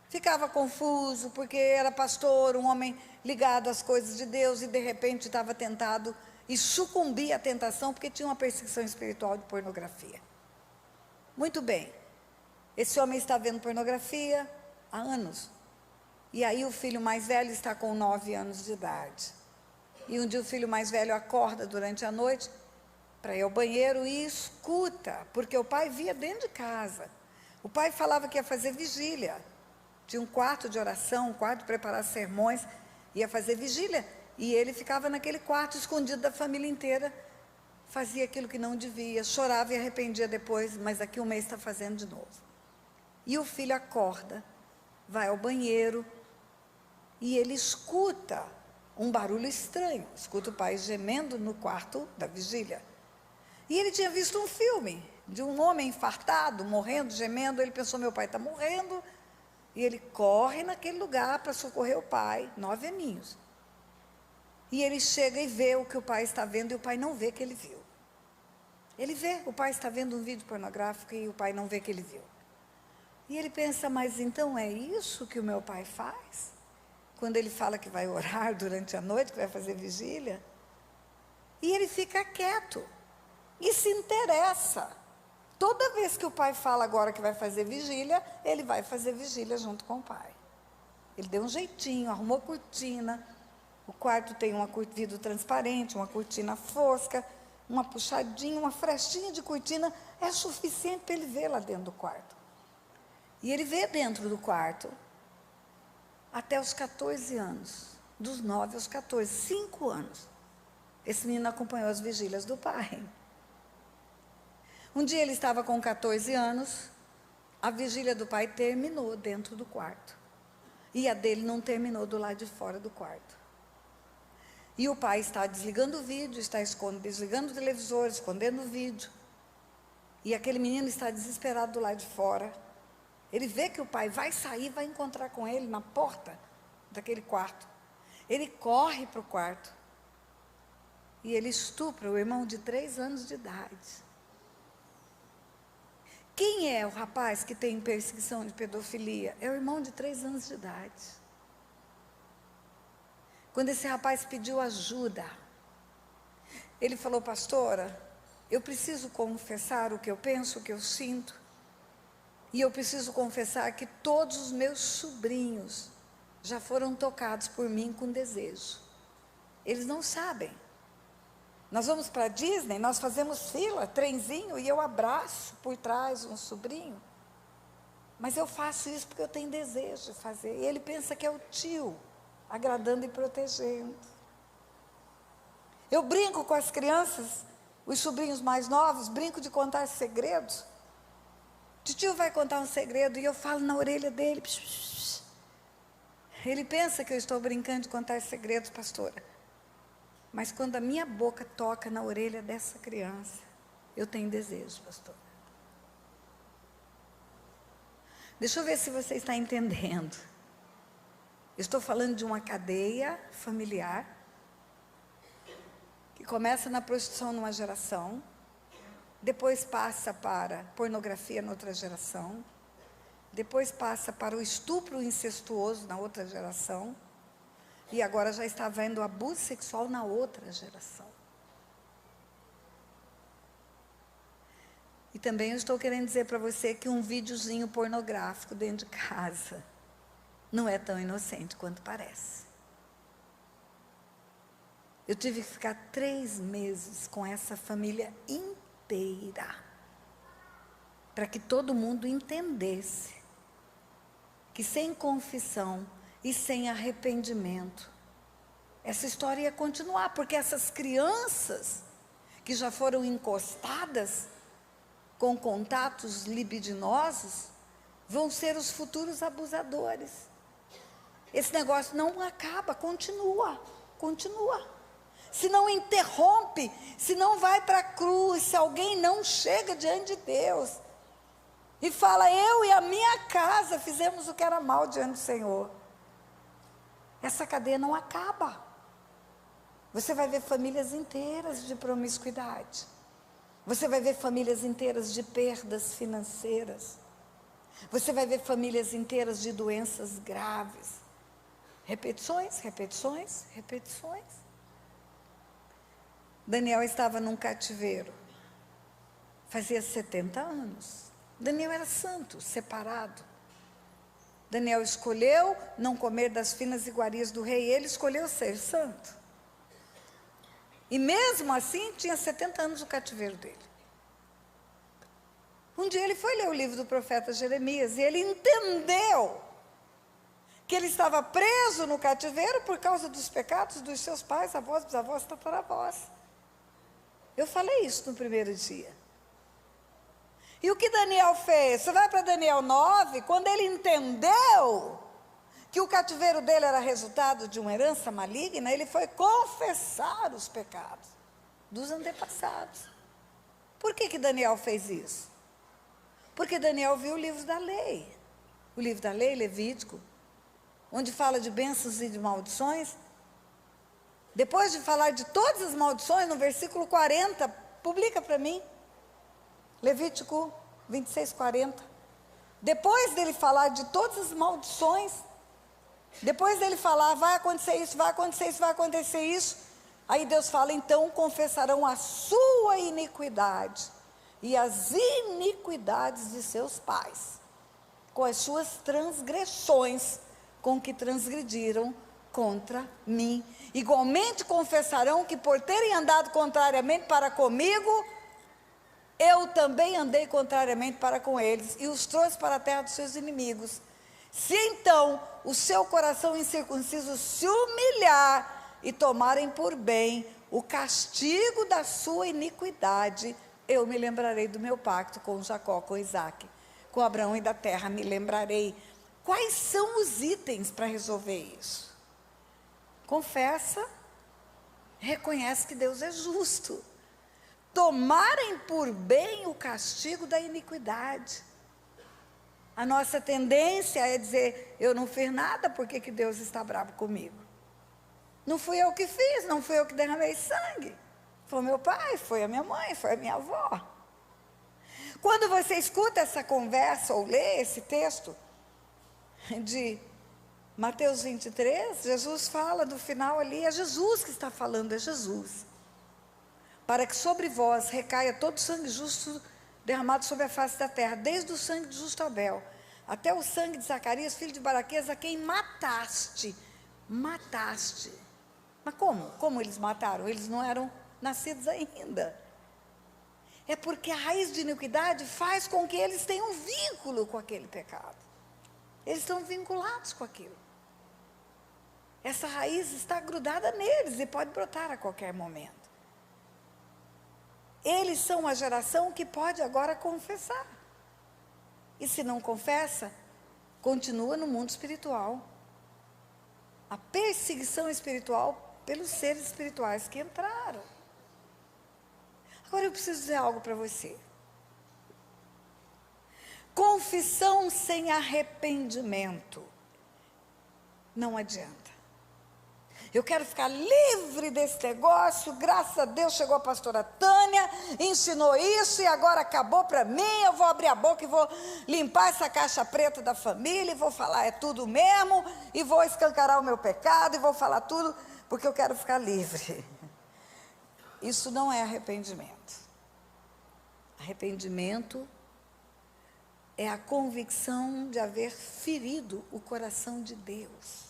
ficava confuso, porque era pastor, um homem ligado às coisas de Deus, e de repente estava tentado e sucumbia à tentação, porque tinha uma perseguição espiritual de pornografia. Muito bem, esse homem está vendo pornografia há anos, e aí o filho mais velho está com 9 anos de idade, e um dia o filho mais velho acorda durante a noite, para ir ao banheiro, e escuta, porque o pai via dentro de casa, o pai falava que ia fazer vigília, tinha um quarto de oração, um quarto de preparar sermões, ia fazer vigília, e ele ficava naquele quarto escondido da família inteira, fazia aquilo que não devia, chorava e arrependia depois, mas daqui um mês está fazendo de novo. E o filho acorda, vai ao banheiro, e ele escuta um barulho estranho, escuta o pai gemendo no quarto da vigília. E ele tinha visto um filme de um homem infartado, morrendo, gemendo. Ele pensou: meu pai está morrendo. E ele corre naquele lugar para socorrer o pai, 9 aninhos. E ele chega e vê o que o pai está vendo, e o pai não vê que ele viu. Ele vê, o pai está vendo um vídeo pornográfico e o pai não vê que ele viu. E ele pensa: mas então é isso que o meu pai faz? Quando ele fala que vai orar durante a noite, que vai fazer vigília? E ele fica quieto. E se interessa. Toda vez que o pai fala agora que vai fazer vigília, ele vai fazer vigília junto com o pai. Ele deu um jeitinho, arrumou cortina. O quarto tem vidro transparente, uma cortina fosca, uma puxadinha, uma frestinha de cortina, é suficiente para ele ver lá dentro do quarto. E ele vê dentro do quarto até os 14 anos, dos 9 aos 14, 5 anos. Esse menino acompanhou as vigílias do pai. Um dia ele estava com 14 anos, a vigília do pai terminou dentro do quarto. E a dele não terminou do lado de fora do quarto. E o pai está desligando o vídeo, está desligando o televisor, escondendo o vídeo. E aquele menino está desesperado do lado de fora. Ele vê que o pai vai sair, vai encontrar com ele na porta daquele quarto. Ele corre para o quarto e ele estupra o irmão de 3 anos de idade. Quem é o rapaz que tem perseguição de pedofilia? É o irmão de 3 anos de idade. Quando esse rapaz pediu ajuda, ele falou: pastora, eu preciso confessar o que eu penso, o que eu sinto, e eu preciso confessar que todos os meus sobrinhos já foram tocados por mim com desejo. Eles não sabem. Nós vamos para a Disney, nós fazemos fila, trenzinho, e eu abraço por trás um sobrinho. Mas eu faço isso porque eu tenho desejo de fazer. E ele pensa que é o tio, agradando e protegendo. Eu brinco com as crianças, os sobrinhos mais novos, brinco de contar segredos. Tio vai contar um segredo e eu falo na orelha dele. Psh, psh, psh. Ele pensa que eu estou brincando de contar segredos, pastora. Mas quando a minha boca toca na orelha dessa criança, eu tenho desejo, pastor. Deixa eu ver se você está entendendo. Eu estou falando de uma cadeia familiar que começa na prostituição numa geração, depois passa para pornografia na outra geração, depois passa para o estupro incestuoso na outra geração, e agora já está vendo abuso sexual na outra geração. E também eu estou querendo dizer para você que um videozinho pornográfico dentro de casa não é tão inocente quanto parece. Eu tive que ficar 3 meses com essa família inteira, para que todo mundo entendesse que sem confissão e sem arrependimento, essa história ia continuar, porque essas crianças que já foram encostadas com contatos libidinosos, vão ser os futuros abusadores. Esse negócio não acaba, continua. Se não interrompe, se não vai para a cruz, se alguém não chega diante de Deus e fala: eu e a minha casa fizemos o que era mal diante do Senhor, essa cadeia não acaba. Você vai ver famílias inteiras de promiscuidade. Você vai ver famílias inteiras de perdas financeiras. Você vai ver famílias inteiras de doenças graves. Repetições. Daniel estava num cativeiro. Fazia 70 anos. Daniel era santo, separado. Daniel escolheu não comer das finas iguarias do rei, ele escolheu ser santo. E mesmo assim, tinha 70 anos o cativeiro dele. Um dia ele foi ler o livro do profeta Jeremias, e ele entendeu que ele estava preso no cativeiro por causa dos pecados dos seus pais, avós, bisavós, tataravós. Eu falei isso no primeiro dia. E o que Daniel fez? Você vai para Daniel 9, quando ele entendeu que o cativeiro dele era resultado de uma herança maligna, ele foi confessar os pecados dos antepassados. Por que Daniel fez isso? Porque Daniel viu o livro da lei. O livro da lei, Levítico, onde fala de bênçãos e de maldições. Depois de falar de todas as maldições, no versículo 40, publica para mim. Levítico 26, 40. Depois dele falar de todas as maldições, depois dele falar: vai acontecer isso, vai acontecer isso, vai acontecer isso, aí Deus fala: então confessarão a sua iniquidade e as iniquidades de seus pais, com as suas transgressões, com que transgrediram contra mim. Igualmente confessarão que por terem andado contrariamente para comigo, eu também andei contrariamente para com eles, e os trouxe para a terra dos seus inimigos. Se então o seu coração incircunciso se humilhar e tomarem por bem o castigo da sua iniquidade, eu me lembrarei do meu pacto com Jacó, com Isaac, com Abraão, e da terra me lembrarei. Quais são os itens para resolver isso? Confessa, reconhece que Deus é justo. Tomarem por bem o castigo da iniquidade. A nossa tendência é dizer: eu não fiz nada, por que Deus está bravo comigo? Não fui eu que fiz, não fui eu que derramei sangue. Foi meu pai, foi a minha mãe, foi a minha avó. Quando você escuta essa conversa ou lê esse texto de Mateus 23, Jesus fala do final ali, é Jesus que está falando, é Jesus. Para que sobre vós recaia todo o sangue justo derramado sobre a face da terra, desde o sangue de justo Abel, até o sangue de Zacarias, filho de Baraquias, a quem mataste. Mataste. Mas como? Como eles mataram? Eles não eram nascidos ainda. É porque a raiz de iniquidade faz com que eles tenham vínculo com aquele pecado. Eles estão vinculados com aquilo. Essa raiz está grudada neles e pode brotar a qualquer momento. Eles são a geração que pode agora confessar. E se não confessa, continua no mundo espiritual. A perseguição espiritual pelos seres espirituais que entraram. Agora eu preciso dizer algo para você. Confissão sem arrependimento não adianta. Eu quero ficar livre desse negócio, graças a Deus chegou a pastora Tânia, ensinou isso e agora acabou para mim, eu vou abrir a boca e vou limpar essa caixa preta da família e vou falar é tudo mesmo, e vou escancarar o meu pecado e vou falar tudo, porque eu quero ficar livre. Isso não é arrependimento. Arrependimento é a convicção de haver ferido o coração de Deus.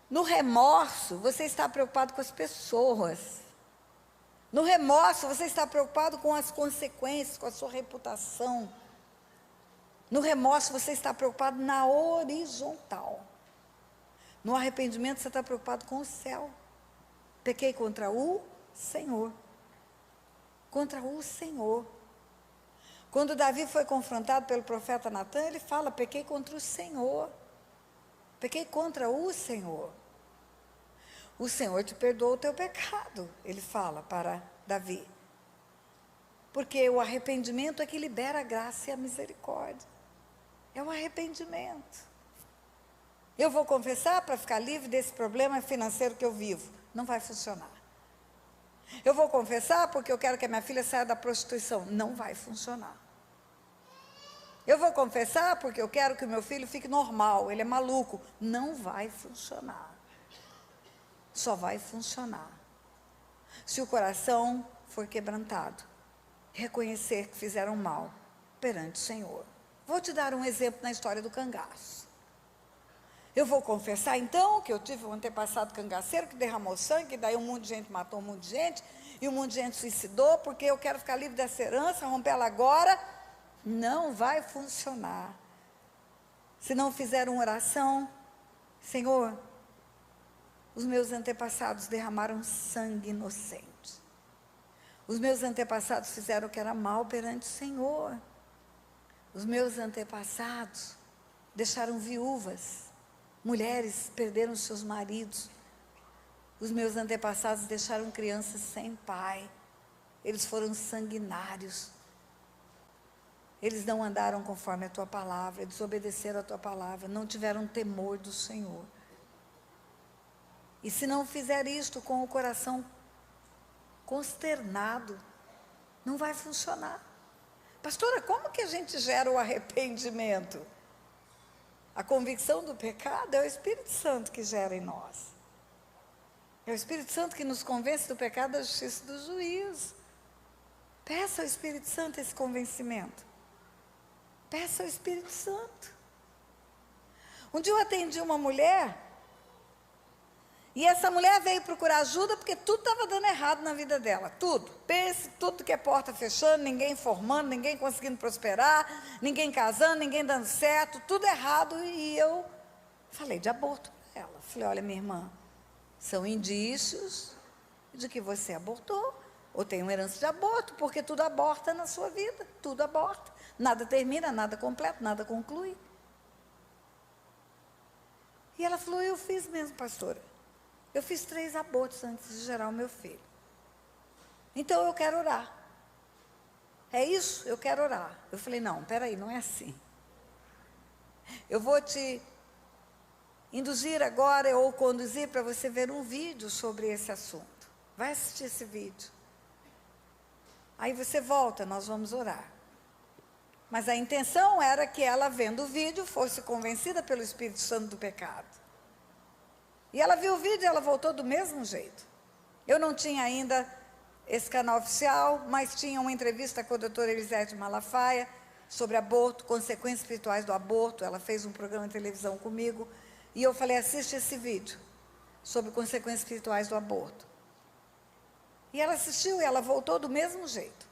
No remorso, você está preocupado com as pessoas. No remorso, você está preocupado com as consequências, com a sua reputação. No remorso, você está preocupado na horizontal. No arrependimento, você está preocupado com o céu. Pequei contra o Senhor. Contra o Senhor. Quando Davi foi confrontado pelo profeta Natan, ele fala, pequei contra o Senhor. Pequei contra o Senhor. O Senhor te perdoa o teu pecado, ele fala para Davi. Porque o arrependimento é que libera a graça e a misericórdia. É o arrependimento. Eu vou confessar para ficar livre desse problema financeiro que eu vivo. Não vai funcionar. Eu vou confessar porque eu quero que a minha filha saia da prostituição. Não vai funcionar. Eu vou confessar porque eu quero que o meu filho fique normal, ele é maluco. Não vai funcionar. Só vai funcionar se o coração for quebrantado, reconhecer que fizeram mal perante o Senhor. Vou te dar um exemplo na história do cangaço. Eu vou confessar então que eu tive um antepassado cangaceiro que derramou sangue, daí um monte de gente matou um monte de gente, e um monte de gente suicidou, porque eu quero ficar livre dessa herança, romper ela agora. Não vai funcionar. Se não fizer uma oração, Senhor, os meus antepassados derramaram sangue inocente. Os meus antepassados fizeram o que era mal perante o Senhor. Os meus antepassados deixaram viúvas, mulheres perderam seus maridos. Os meus antepassados deixaram crianças sem pai. Eles foram sanguinários. Eles não andaram conforme a tua palavra, eles obedeceram a tua palavra, não tiveram temor do Senhor. E se não fizer isto com o coração consternado, não vai funcionar. Pastora, como que a gente gera o arrependimento? A convicção do pecado é o Espírito Santo que gera em nós. É o Espírito Santo que nos convence do pecado, da justiça e do juízo. Peça ao Espírito Santo esse convencimento. Peça ao Espírito Santo. Um dia eu atendi uma mulher, e essa mulher veio procurar ajuda porque tudo estava dando errado na vida dela, tudo. Pense, tudo que é porta fechando, ninguém formando, ninguém conseguindo prosperar, ninguém casando, ninguém dando certo, tudo errado. E eu falei de aborto para ela. Falei, olha minha irmã, são indícios de que você abortou, ou tem uma herança de aborto, porque tudo aborta na sua vida, tudo aborta. Nada termina, nada completa, nada conclui. E ela falou, eu fiz mesmo, pastora. Eu fiz 3 abortos antes de gerar o meu filho. Então eu quero orar. É isso? Eu quero orar. Eu falei, não, peraí, não é assim. Eu vou te induzir agora ou conduzir para você ver um vídeo sobre esse assunto. Vai assistir esse vídeo. Aí você volta, nós vamos orar. Mas a intenção era que ela, vendo o vídeo, fosse convencida pelo Espírito Santo do pecado. E ela viu o vídeo e ela voltou do mesmo jeito. Eu não tinha ainda esse canal oficial, mas tinha uma entrevista com a doutora Elisete Malafaia sobre aborto, consequências espirituais do aborto. Ela fez um programa de televisão comigo. E eu falei, assiste esse vídeo sobre consequências espirituais do aborto. E ela assistiu e ela voltou do mesmo jeito.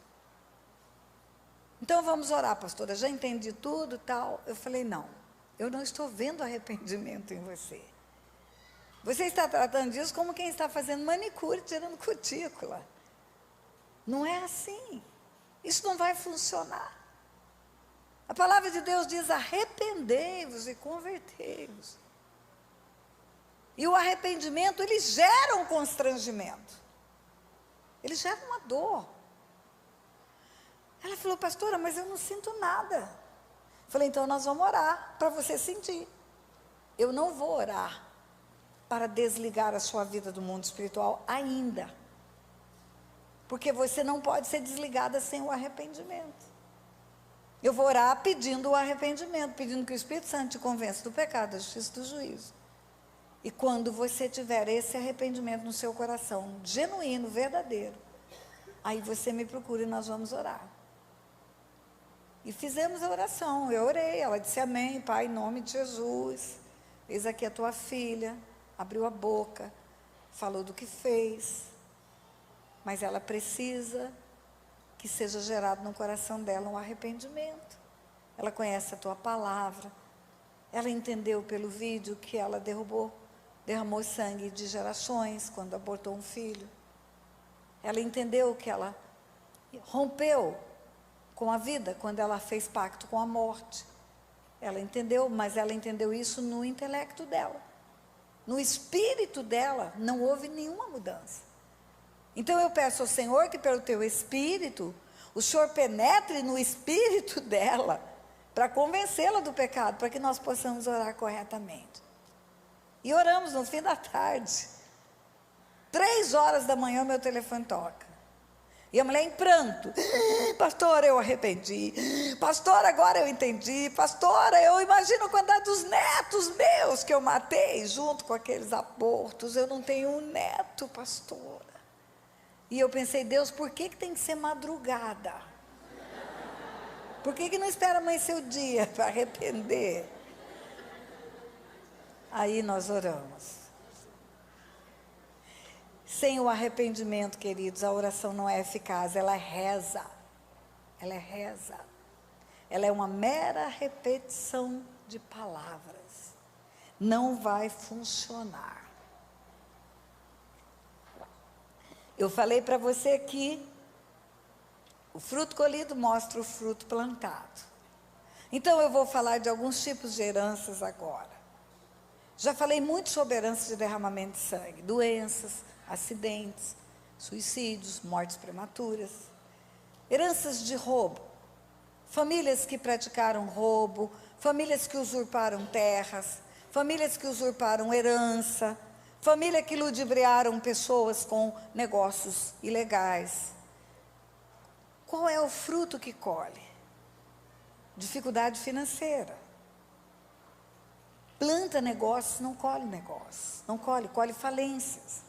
Então vamos orar, pastora, já entendi tudo e tal. Eu falei, não, eu não estou vendo arrependimento em você. Você está tratando disso como quem está fazendo manicure, tirando cutícula. Não é assim. Isso não vai funcionar. A palavra de Deus diz, arrependei-vos e convertei-vos. E o arrependimento, ele gera um constrangimento. Ele gera uma dor. Ela falou, pastora, mas eu não sinto nada. Eu falei, então nós vamos orar para você sentir. Eu não vou orar para desligar a sua vida do mundo espiritual ainda. Porque você não pode ser desligada sem o arrependimento. Eu vou orar pedindo o arrependimento, pedindo que o Espírito Santo te convença do pecado, da justiça e do juízo. E quando você tiver esse arrependimento no seu coração, genuíno, verdadeiro, aí você me procura e nós vamos orar. E fizemos a oração, eu orei, ela disse amém, Pai, em nome de Jesus, eis aqui a tua filha, abriu a boca, falou do que fez, mas ela precisa que seja gerado no coração dela um arrependimento. Ela conhece a tua palavra, ela entendeu pelo vídeo que ela derramou sangue de gerações quando abortou um filho. Ela entendeu que ela rompeu com a vida quando ela fez pacto com a morte. Ela entendeu, mas ela entendeu isso no intelecto dela. No espírito dela não houve nenhuma mudança. Então eu peço ao Senhor que pelo teu espírito, o Senhor penetre no espírito dela para convencê-la do pecado, para que nós possamos orar corretamente. E oramos no fim da tarde. 3h da manhã o meu telefone toca. E a mulher em pranto. Pastora, eu arrependi. Pastora, agora eu entendi. Pastora, eu imagino a quantidade dos netos meus que eu matei junto com aqueles abortos. Eu não tenho um neto, pastora. E eu pensei, Deus, por que tem que ser madrugada? Por que não espera amanhecer o dia para arrepender? Aí nós oramos. Sem o arrependimento, queridos, a oração não é eficaz, ela reza. Ela é reza. Ela é uma mera repetição de palavras. Não vai funcionar. Eu falei para você que o fruto colhido mostra o fruto plantado. Então eu vou falar de alguns tipos de heranças agora. Já falei muito sobre heranças de derramamento de sangue, doenças, acidentes, suicídios, mortes prematuras, heranças de roubo, famílias que praticaram roubo, famílias que usurparam terras, famílias que usurparam herança, família que ludibriaram pessoas com negócios ilegais. Qual é o fruto que colhe? Dificuldade financeira. Planta negócios, não colhe negócios, não colhe falências.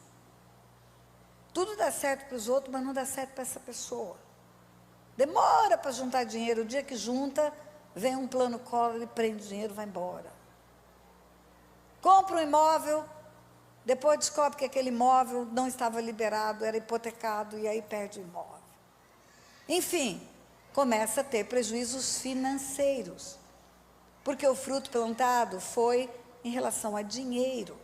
Tudo dá certo para os outros, mas não dá certo para essa pessoa. Demora para juntar dinheiro, o dia que junta, vem um plano Collor e prende o dinheiro e vai embora. Compra um imóvel, depois descobre que aquele imóvel não estava liberado, era hipotecado, e aí perde o imóvel. Enfim, começa a ter prejuízos financeiros. Porque o fruto plantado foi em relação a dinheiro.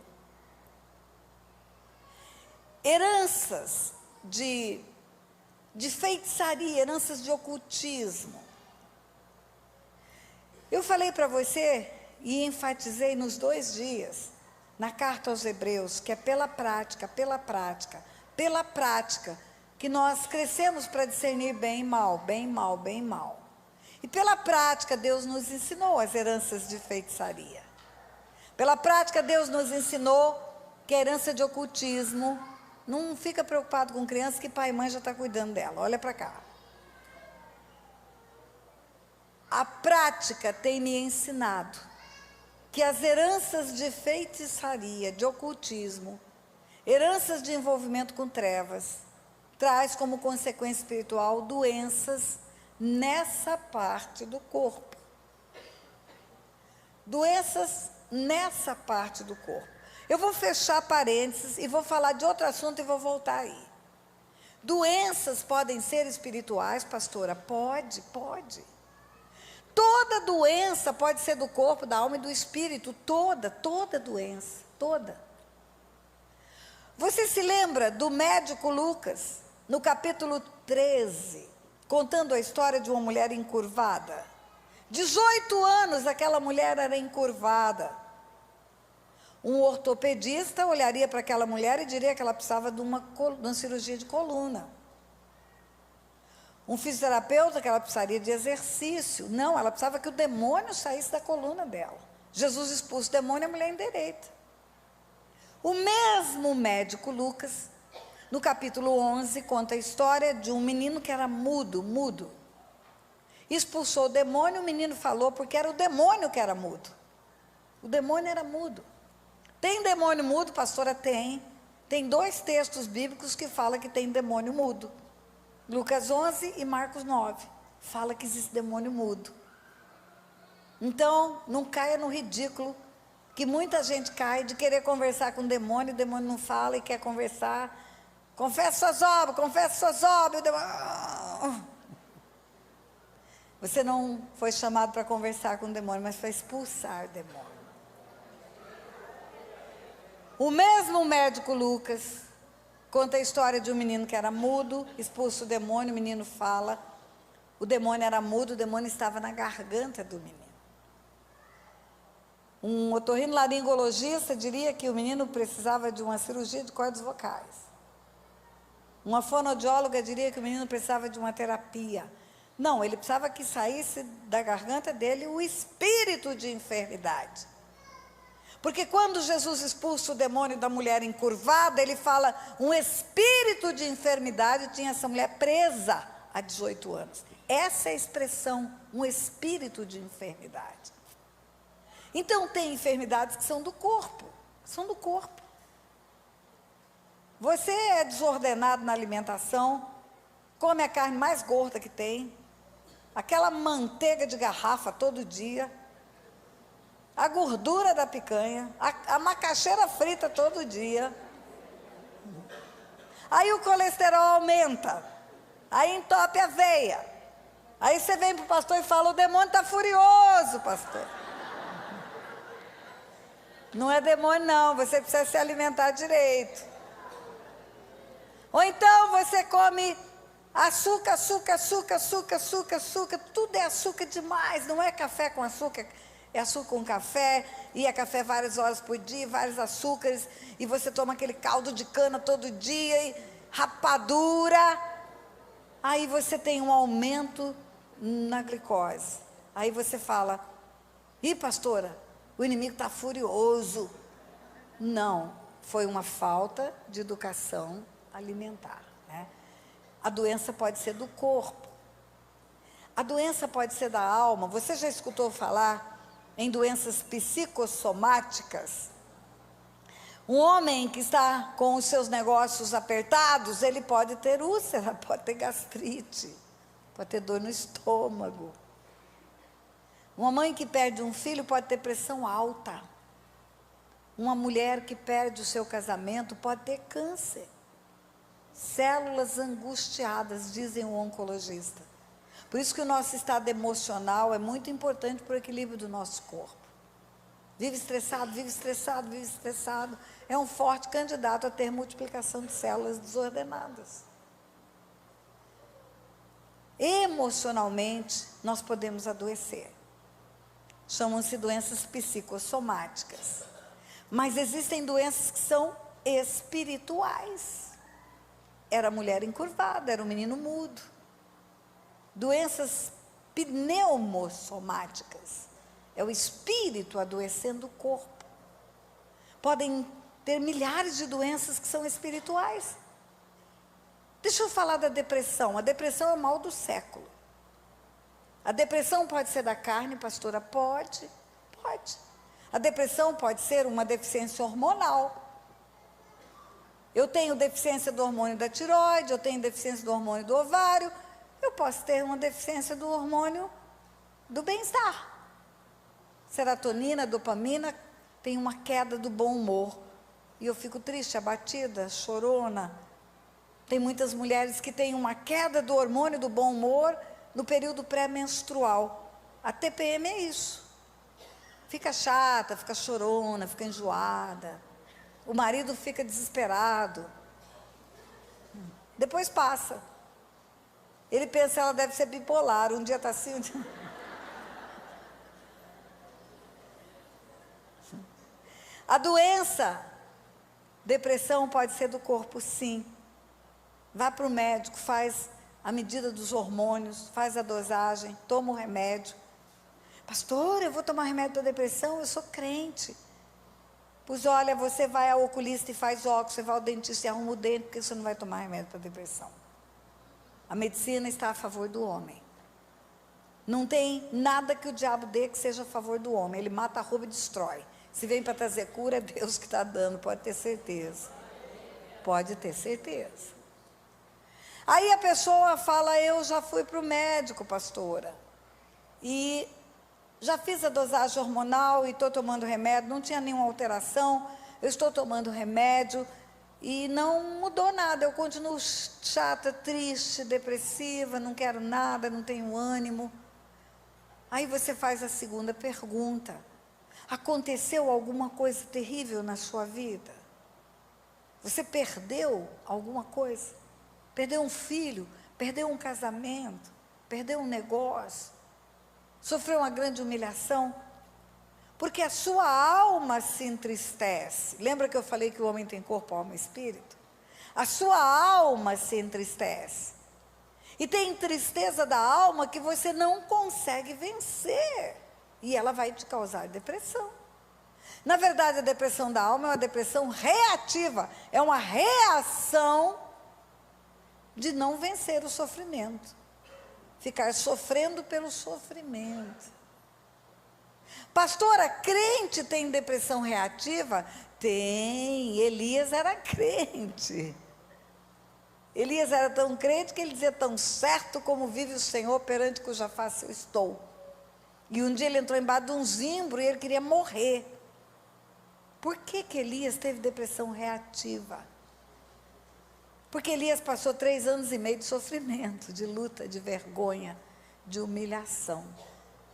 Heranças de feitiçaria, heranças de ocultismo. Eu falei para você e enfatizei nos 2 dias, na carta aos Hebreus, que é pela prática, que nós crescemos para discernir bem e mal, bem e mal, bem e mal. E pela prática, Deus nos ensinou as heranças de feitiçaria. Pela prática, Deus nos ensinou que a herança de ocultismo, não fica preocupado com criança que pai e mãe já estão cuidando dela, olha para cá. A prática tem me ensinado que as heranças de feitiçaria, de ocultismo, heranças de envolvimento com trevas, traz como consequência espiritual doenças nessa parte do corpo. Doenças nessa parte do corpo. Eu vou fechar parênteses e vou falar de outro assunto e vou voltar aí. Doenças podem ser espirituais, pastora? Pode. Toda doença pode ser do corpo, da alma e do espírito. Toda doença, toda. Você se lembra do médico Lucas, no capítulo 13, contando a história de uma mulher encurvada? 18 anos aquela mulher era encurvada. Um ortopedista olharia para aquela mulher e diria que ela precisava de uma cirurgia de coluna. Um fisioterapeuta que ela precisaria de exercício. Não, ela precisava que o demônio saísse da coluna dela. Jesus expulsa o demônio e a mulher endireita. O mesmo médico Lucas, no capítulo 11, conta a história de um menino que era mudo. Expulsou o demônio, o menino falou porque era o demônio que era mudo. O demônio era mudo. Tem demônio mudo, pastora? Tem. Tem 2 textos bíblicos que falam que tem demônio mudo. Lucas 11 e Marcos 9. Fala que existe demônio mudo. Então, não caia no ridículo que muita gente cai de querer conversar com o demônio não fala e quer conversar. Confesse suas obras, o demônio... Você não foi chamado para conversar com o demônio, mas para expulsar o demônio. O mesmo médico Lucas conta a história de um menino que era mudo, expulsa o demônio, o menino fala. O demônio era mudo, o demônio estava na garganta do menino. Um otorrinolaringologista diria que o menino precisava de uma cirurgia de cordas vocais. Uma fonoaudióloga diria que o menino precisava de uma terapia. Não, ele precisava que saísse da garganta dele o espírito de enfermidade. Porque quando Jesus expulsa o demônio da mulher encurvada, ele fala, um espírito de enfermidade tinha essa mulher presa há 18 anos. Essa é a expressão, um espírito de enfermidade. Então tem enfermidades que são do corpo, Você é desordenado na alimentação, come a carne mais gorda que tem, aquela manteiga de garrafa todo dia, a gordura da picanha, a macaxeira frita todo dia. Aí o colesterol aumenta, aí entope a veia. Aí você vem para o pastor e fala, o demônio está furioso, pastor. Não é demônio não, você precisa se alimentar direito. Ou então você come açúcar, tudo é açúcar demais, não é café com açúcar, é açúcar com café, e é café várias horas por dia, vários açúcares, e você toma aquele caldo de cana todo dia, e rapadura, aí você tem um aumento na glicose. Aí você fala, ih pastora, o inimigo está furioso. Não, foi uma falta de educação alimentar, né? A doença pode ser do corpo, a doença pode ser da alma. Você já escutou falar em doenças psicossomáticas? Um homem que está com os seus negócios apertados, ele pode ter úlcera, pode ter gastrite, pode ter dor no estômago. Uma mãe que perde um filho pode ter pressão alta. Uma mulher que perde o seu casamento pode ter câncer. Células angustiadas, dizem o oncologista. Por isso que o nosso estado emocional é muito importante para o equilíbrio do nosso corpo. Vive estressado, é um forte candidato a ter multiplicação de células desordenadas. Emocionalmente, nós podemos adoecer. Chamam-se doenças psicossomáticas. Mas existem doenças que são espirituais. Era a mulher encurvada, era o menino mudo. Doenças pneumossomáticas. É o espírito adoecendo o corpo. podem ter milhares de doenças que são espirituais. Deixa eu falar da depressão. A depressão é o mal do século. A depressão pode ser da carne, pastora? Pode. A depressão pode ser uma deficiência hormonal. Eu tenho deficiência do hormônio da tireoide, eu tenho deficiência do hormônio do ovário, eu posso ter uma deficiência do hormônio do bem-estar. Serotonina, dopamina, tem uma queda do bom humor. E eu fico triste, abatida, chorona. Tem muitas mulheres que têm uma queda do hormônio do bom humor no período pré-menstrual. A TPM é isso. Fica chata, fica chorona, fica enjoada. O marido fica desesperado. Depois passa. Ele pensa que ela deve ser bipolar. Um dia está assim, um dia... A doença, depressão pode ser do corpo, sim. Vá para o médico, faz a medida dos hormônios, faz a dosagem, toma o remédio. Pastor, eu vou tomar remédio para depressão, eu sou crente. Pois olha, você vai ao oculista e faz óculos, você vai ao dentista e arruma o dente, porque você não vai tomar remédio para depressão. A medicina está a favor do homem. Não tem nada que o diabo dê que seja a favor do homem. Ele mata, rouba e destrói. Se vem para trazer cura, é Deus que está dando, pode ter certeza. Pode ter certeza. Aí a pessoa fala, eu já fui para o médico, pastora. E já fiz a dosagem hormonal e estou tomando remédio, não tinha nenhuma alteração, eu estou tomando remédio e não mudou nada, eu continuo chata, triste, depressiva, não quero nada, não tenho ânimo. Aí você faz a segunda pergunta, aconteceu alguma coisa terrível na sua vida? Você perdeu alguma coisa? Perdeu um filho, perdeu um casamento, perdeu um negócio? Sofreu uma grande humilhação, porque a sua alma se entristece. Lembra que eu falei que o homem tem corpo, alma e espírito? A sua alma se entristece. E tem tristeza da alma que você não consegue vencer. E ela vai te causar depressão. Na verdade, a depressão da alma é uma depressão reativa. É uma reação de não vencer o sofrimento. Ficar sofrendo pelo sofrimento. Pastora, crente tem depressão reativa? Tem. Elias era crente. Elias era tão crente que ele dizia, tão certo como vive o Senhor perante cuja face eu estou. E um dia ele entrou embaixo de um zimbro e ele queria morrer. Por que Elias teve depressão reativa? Porque Elias passou 3 anos e meio de sofrimento, de luta, de vergonha, de humilhação.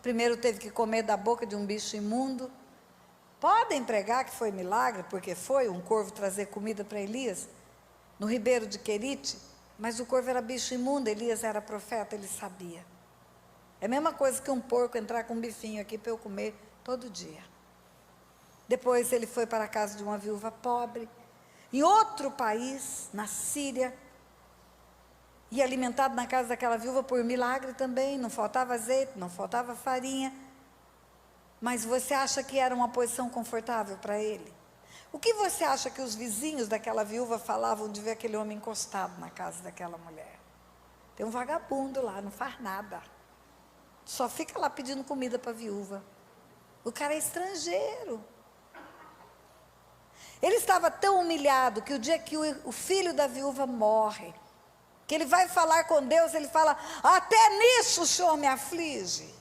Primeiro teve que comer da boca de um bicho imundo. Podem pregar que foi milagre, porque foi um corvo trazer comida para Elias, no ribeiro de Querite, mas o corvo era bicho imundo, Elias era profeta, ele sabia. É a mesma coisa que um porco entrar com um bifinho aqui para eu comer todo dia. Depois ele foi para a casa de uma viúva pobre, em outro país, na Síria, e alimentado na casa daquela viúva por milagre também, não faltava azeite, não faltava farinha. Mas você acha que era uma posição confortável para ele? O que você acha que os vizinhos daquela viúva falavam de ver aquele homem encostado na casa daquela mulher? Tem um vagabundo lá, não faz nada. Só fica lá pedindo comida para a viúva. O cara é estrangeiro. Ele estava tão humilhado que o dia que o filho da viúva morre, que ele vai falar com Deus, ele fala, até nisso o Senhor me aflige.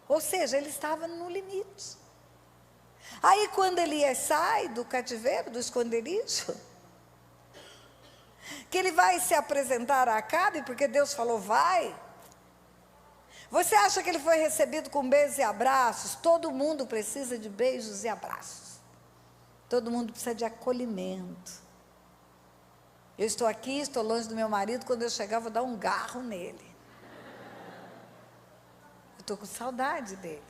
Ou seja, ele estava no limite. Aí quando Elias sai do cativeiro, do esconderijo, que ele vai se apresentar a Acabe, porque Deus falou, vai. Você acha que ele foi recebido com beijos e abraços? Todo mundo precisa de beijos e abraços. Todo mundo precisa de acolhimento. Eu estou aqui, estou longe do meu marido, quando eu chegar vou dar um garro nele. Eu estou com saudade dele.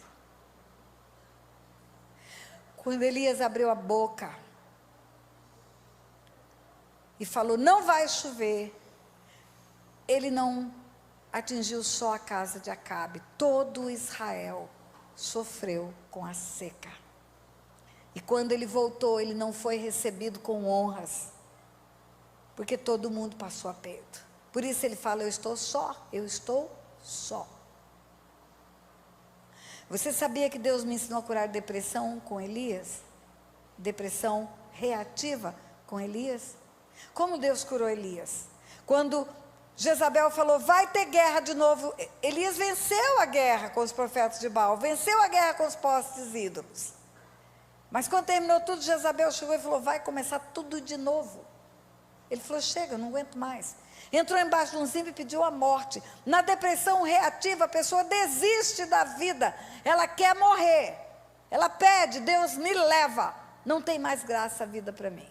Quando Elias abriu a boca e falou, não vai chover, ele não atingiu só a casa de Acabe, todo Israel sofreu com a seca. E quando ele voltou, ele não foi recebido com honras, porque todo mundo passou aperto. Por isso ele fala: eu estou só, eu estou só. Você sabia que Deus me ensinou a curar depressão com Elias? Depressão reativa com Elias? Como Deus curou Elias? Quando Jezabel falou: vai ter guerra de novo, Elias venceu a guerra com os profetas de Baal, venceu a guerra com os postes ídolos. Mas quando terminou tudo, Jezabel chegou e falou: vai começar tudo de novo. Ele falou: chega, eu não aguento mais. Entrou embaixo de um zimbro e pediu a morte. Na depressão reativa, a pessoa desiste da vida, ela quer morrer, ela pede: Deus me leva, não tem mais graça a vida para mim.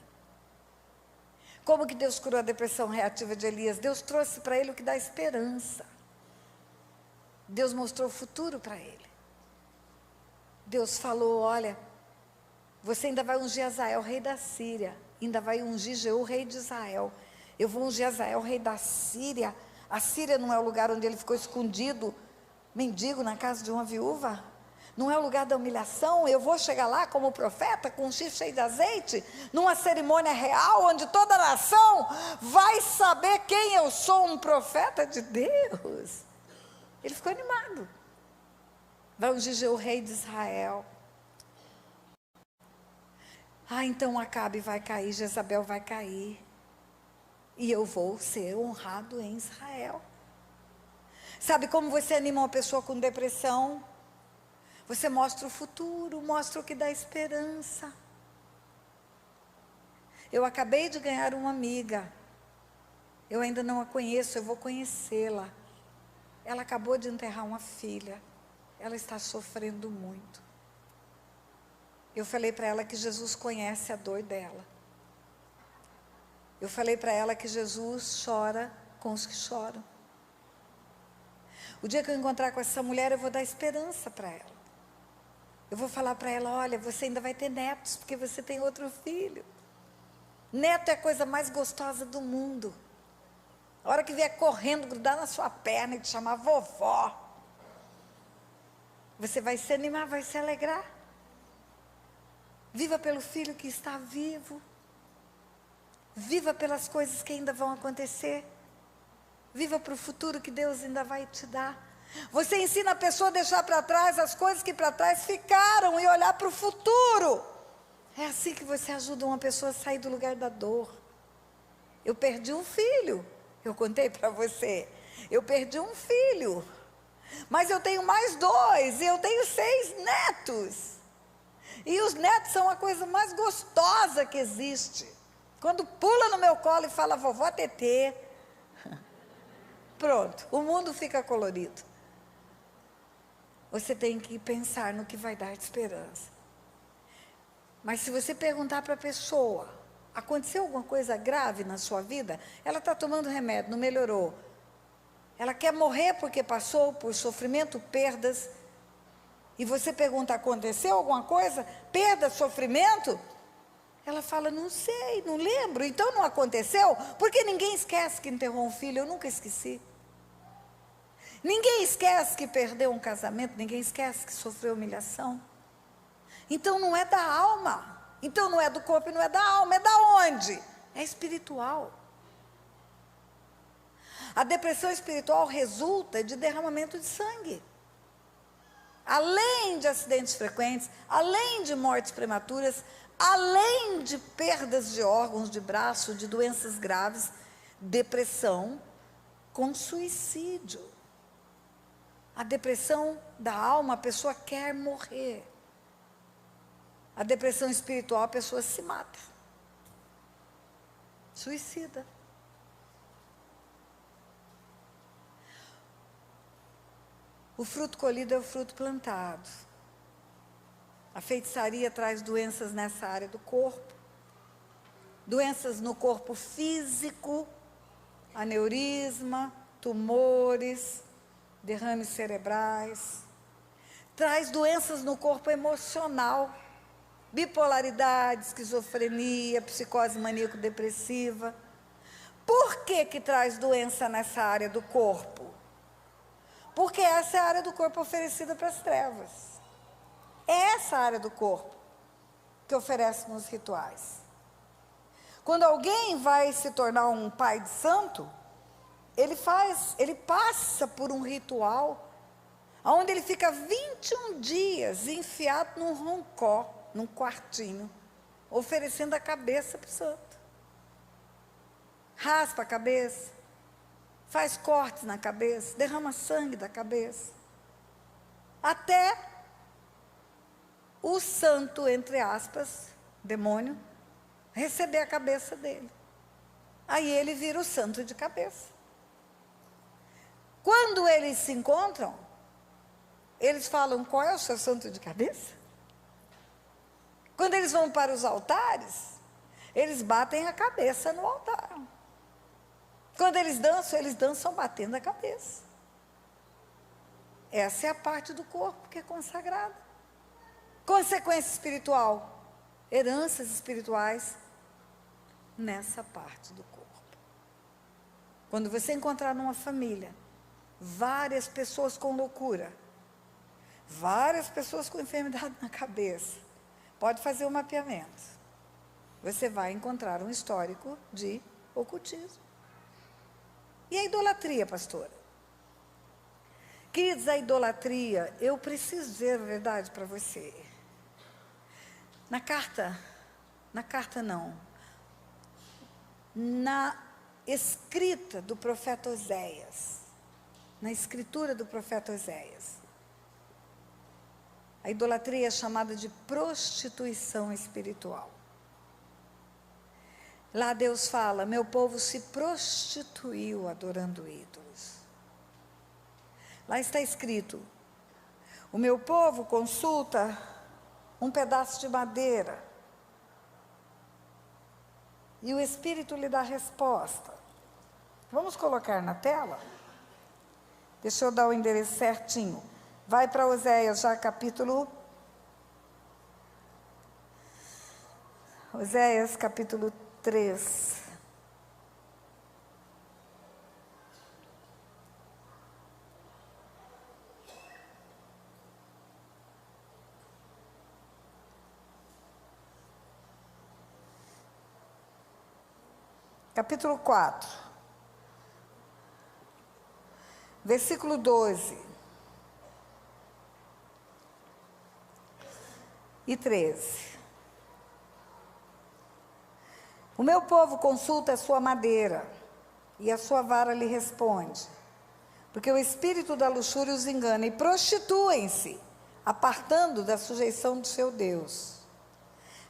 Como que Deus curou a depressão reativa de Elias? Deus trouxe para ele o que dá esperança. Deus mostrou o futuro para ele. Deus falou: olha, você ainda vai ungir Hazael, rei da Síria, ainda vai ungir Jeú, rei de Israel. Eu vou ungir Hazael, rei da Síria. A Síria não é o lugar onde ele ficou escondido, mendigo na casa de uma viúva. Não é o lugar da humilhação. Eu vou chegar lá como profeta, com um chifre cheio de azeite, numa cerimônia real, onde toda a nação vai saber quem eu sou, um profeta de Deus. Ele ficou animado. Vai ungir o rei de Israel. Então Acabe vai cair, Jezabel vai cair. E eu vou ser honrado em Israel. Sabe como você anima uma pessoa com depressão? Você mostra o futuro, mostra o que dá esperança. Eu acabei de ganhar uma amiga. Eu ainda não a conheço, eu vou conhecê-la. Ela acabou de enterrar uma filha. Ela está sofrendo muito. Eu falei para ela que Jesus conhece a dor dela. Eu falei para ela que Jesus chora com os que choram. O dia que eu encontrar com essa mulher, eu vou dar esperança para ela. Eu vou falar para ela: olha, você ainda vai ter netos, porque você tem outro filho. Neto é a coisa mais gostosa do mundo. A hora que vier correndo, grudar na sua perna e te chamar vovó, você vai se animar, vai se alegrar. Viva pelo filho que está vivo. Viva pelas coisas que ainda vão acontecer. Viva para o futuro que Deus ainda vai te dar. Você ensina a pessoa a deixar para trás as coisas que para trás ficaram e olhar para o futuro. É assim que você ajuda uma pessoa a sair do lugar da dor. Eu perdi um filho. Eu contei para você. Eu perdi um filho. Mas eu tenho mais 2 e eu tenho 6 netos. E os netos são a coisa mais gostosa que existe. Quando pula no meu colo e fala: vovó Tetê, pronto, o mundo fica colorido. Você tem que pensar no que vai dar esperança. Mas se você perguntar para a pessoa: aconteceu alguma coisa grave na sua vida? Ela está tomando remédio, não melhorou. Ela quer morrer porque passou por sofrimento, perdas. E você pergunta: aconteceu alguma coisa? Perda, sofrimento? Ela fala: não sei, não lembro. Então não aconteceu? Porque ninguém esquece que enterrou um filho. Eu nunca esqueci. Ninguém esquece que perdeu um casamento. Ninguém esquece que sofreu humilhação. Então não é da alma. Então não é do corpo e não é da alma. É da onde? É espiritual. A depressão espiritual resulta de derramamento de sangue. Além de acidentes frequentes, além de mortes prematuras, além de perdas de órgãos, de braço, de doenças graves, depressão com suicídio. A depressão da alma, a pessoa quer morrer. A depressão espiritual, a pessoa se mata. Suicida. O fruto colhido é o fruto plantado. A feitiçaria traz doenças nessa área do corpo. Doenças no corpo físico, aneurisma, tumores, derrames cerebrais. Traz doenças no corpo emocional, bipolaridade, esquizofrenia, psicose maníaco-depressiva. Por que que traz doença nessa área do corpo? Porque essa é a área do corpo oferecida para as trevas. É essa a área do corpo. que oferece nos rituais. Quando alguém vai se tornar um pai de santo, ele passa por um ritual, onde ele fica 21 dias enfiado num roncó, num quartinho, oferecendo a cabeça para o santo. Raspa a cabeça, faz cortes na cabeça, derrama sangue da cabeça, até o santo, entre aspas, demônio, receber a cabeça dele. Aí ele vira o santo de cabeça. Quando eles se encontram, eles falam: qual é o seu santo de cabeça? Quando eles vão para os altares, eles batem a cabeça no altar. Quando eles dançam batendo a cabeça. Essa é a parte do corpo que é consagrada. Consequência espiritual, heranças espirituais nessa parte do corpo. Quando você encontrar numa família várias pessoas com loucura, várias pessoas com enfermidade na cabeça, pode fazer um mapeamento. Você vai encontrar um histórico de ocultismo. E a idolatria, pastora? Queridos, a idolatria, eu preciso dizer a verdade para você. Na escrita do profeta Oséias, na escritura do profeta Oséias, a idolatria é chamada de prostituição espiritual. Lá Deus fala: meu povo se prostituiu adorando ídolos. Lá está escrito: o meu povo consulta um pedaço de madeira e o Espírito lhe dá resposta. Vamos colocar na tela? Deixa eu dar o endereço certinho. Vai para Oséias, já Oséias capítulo 3. Capítulo 4, versículo 12 e 13. O meu povo consulta a sua madeira, e a sua vara lhe responde, porque o espírito da luxúria os engana, e prostituem-se, apartando da sujeição do seu Deus.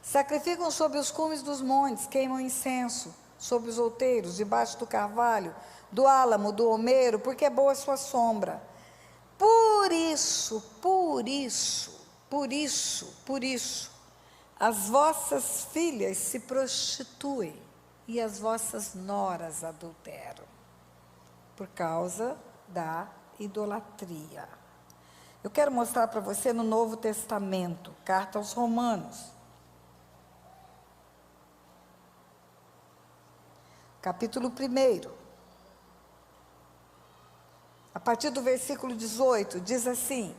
Sacrificam sobre os cumes dos montes, queimam incenso sobre os outeiros, debaixo do carvalho, do álamo, do homeiro, porque é boa a sua sombra. Por isso, as vossas filhas se prostituem e as vossas noras adulteram, por causa da idolatria. Eu quero mostrar para você no Novo Testamento, carta aos Romanos, capítulo 1, a partir do versículo 18, diz assim: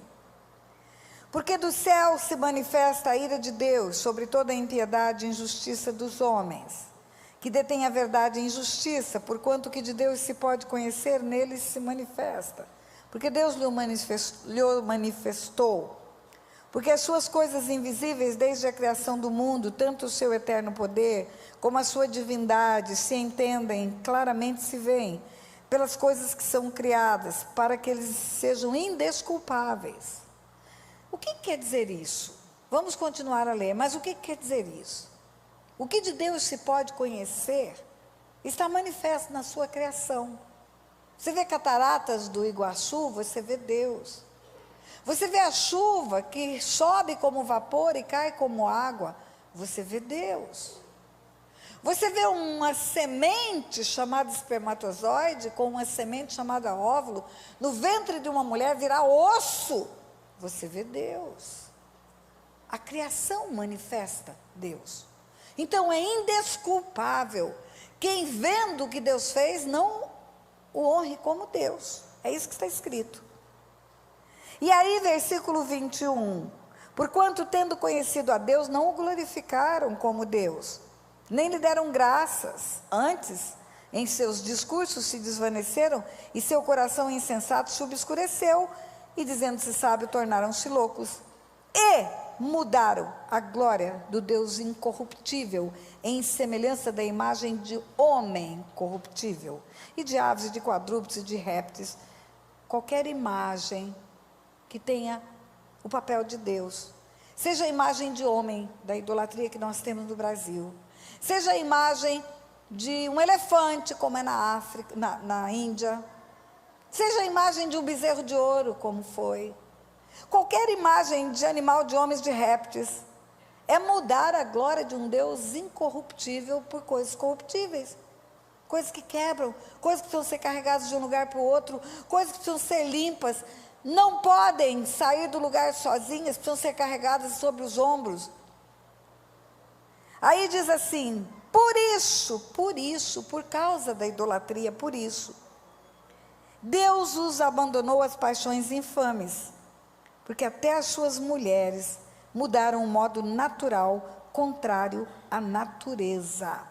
porque do céu se manifesta a ira de Deus sobre toda a impiedade e injustiça dos homens, que detêm a verdade e injustiça, porquanto que de Deus se pode conhecer, neles se manifesta. Porque Deus lhe manifestou. Porque as suas coisas invisíveis, desde a criação do mundo, tanto o seu eterno poder, como a sua divindade, se entendem, claramente se veem, pelas coisas que são criadas, para que eles sejam indesculpáveis. O que quer dizer isso? Vamos continuar a ler, mas o que quer dizer isso? O que de Deus se pode conhecer, está manifesto na sua criação. Você vê cataratas do Iguaçu, você vê Deus. Você vê a chuva que sobe como vapor e cai como água, você vê Deus. Você vê uma semente chamada espermatozoide com uma semente chamada óvulo no ventre de uma mulher virar osso, você vê Deus. A criação manifesta Deus. Então é indesculpável quem, vendo o que Deus fez, não o honre como Deus. É isso que está escrito. E aí, versículo 21, Porquanto, tendo conhecido a Deus, não o glorificaram como Deus, nem lhe deram graças. Antes, em seus discursos se desvaneceram, e seu coração insensato se obscureceu, e dizendo-se sábio, tornaram-se loucos. E mudaram a glória do Deus incorruptível, em semelhança da imagem de homem corruptível, e de aves, e de quadrúpedes, e de répteis, qualquer imagem que tenha o papel de Deus, seja a imagem de homem, da idolatria que nós temos no Brasil, seja a imagem de um elefante, como é na África, na Índia, seja a imagem de um bezerro de ouro, como foi, qualquer imagem de animal, de homens, de répteis, é mudar a glória de um Deus incorruptível por coisas corruptíveis, coisas que quebram, coisas que precisam ser carregadas de um lugar para o outro, coisas que precisam ser limpas, não podem sair do lugar sozinhas, precisam ser carregadas sobre os ombros. Aí diz assim, por causa da idolatria, por isso, Deus os abandonou às paixões infames, porque até as suas mulheres mudaram um modo natural, contrário à natureza.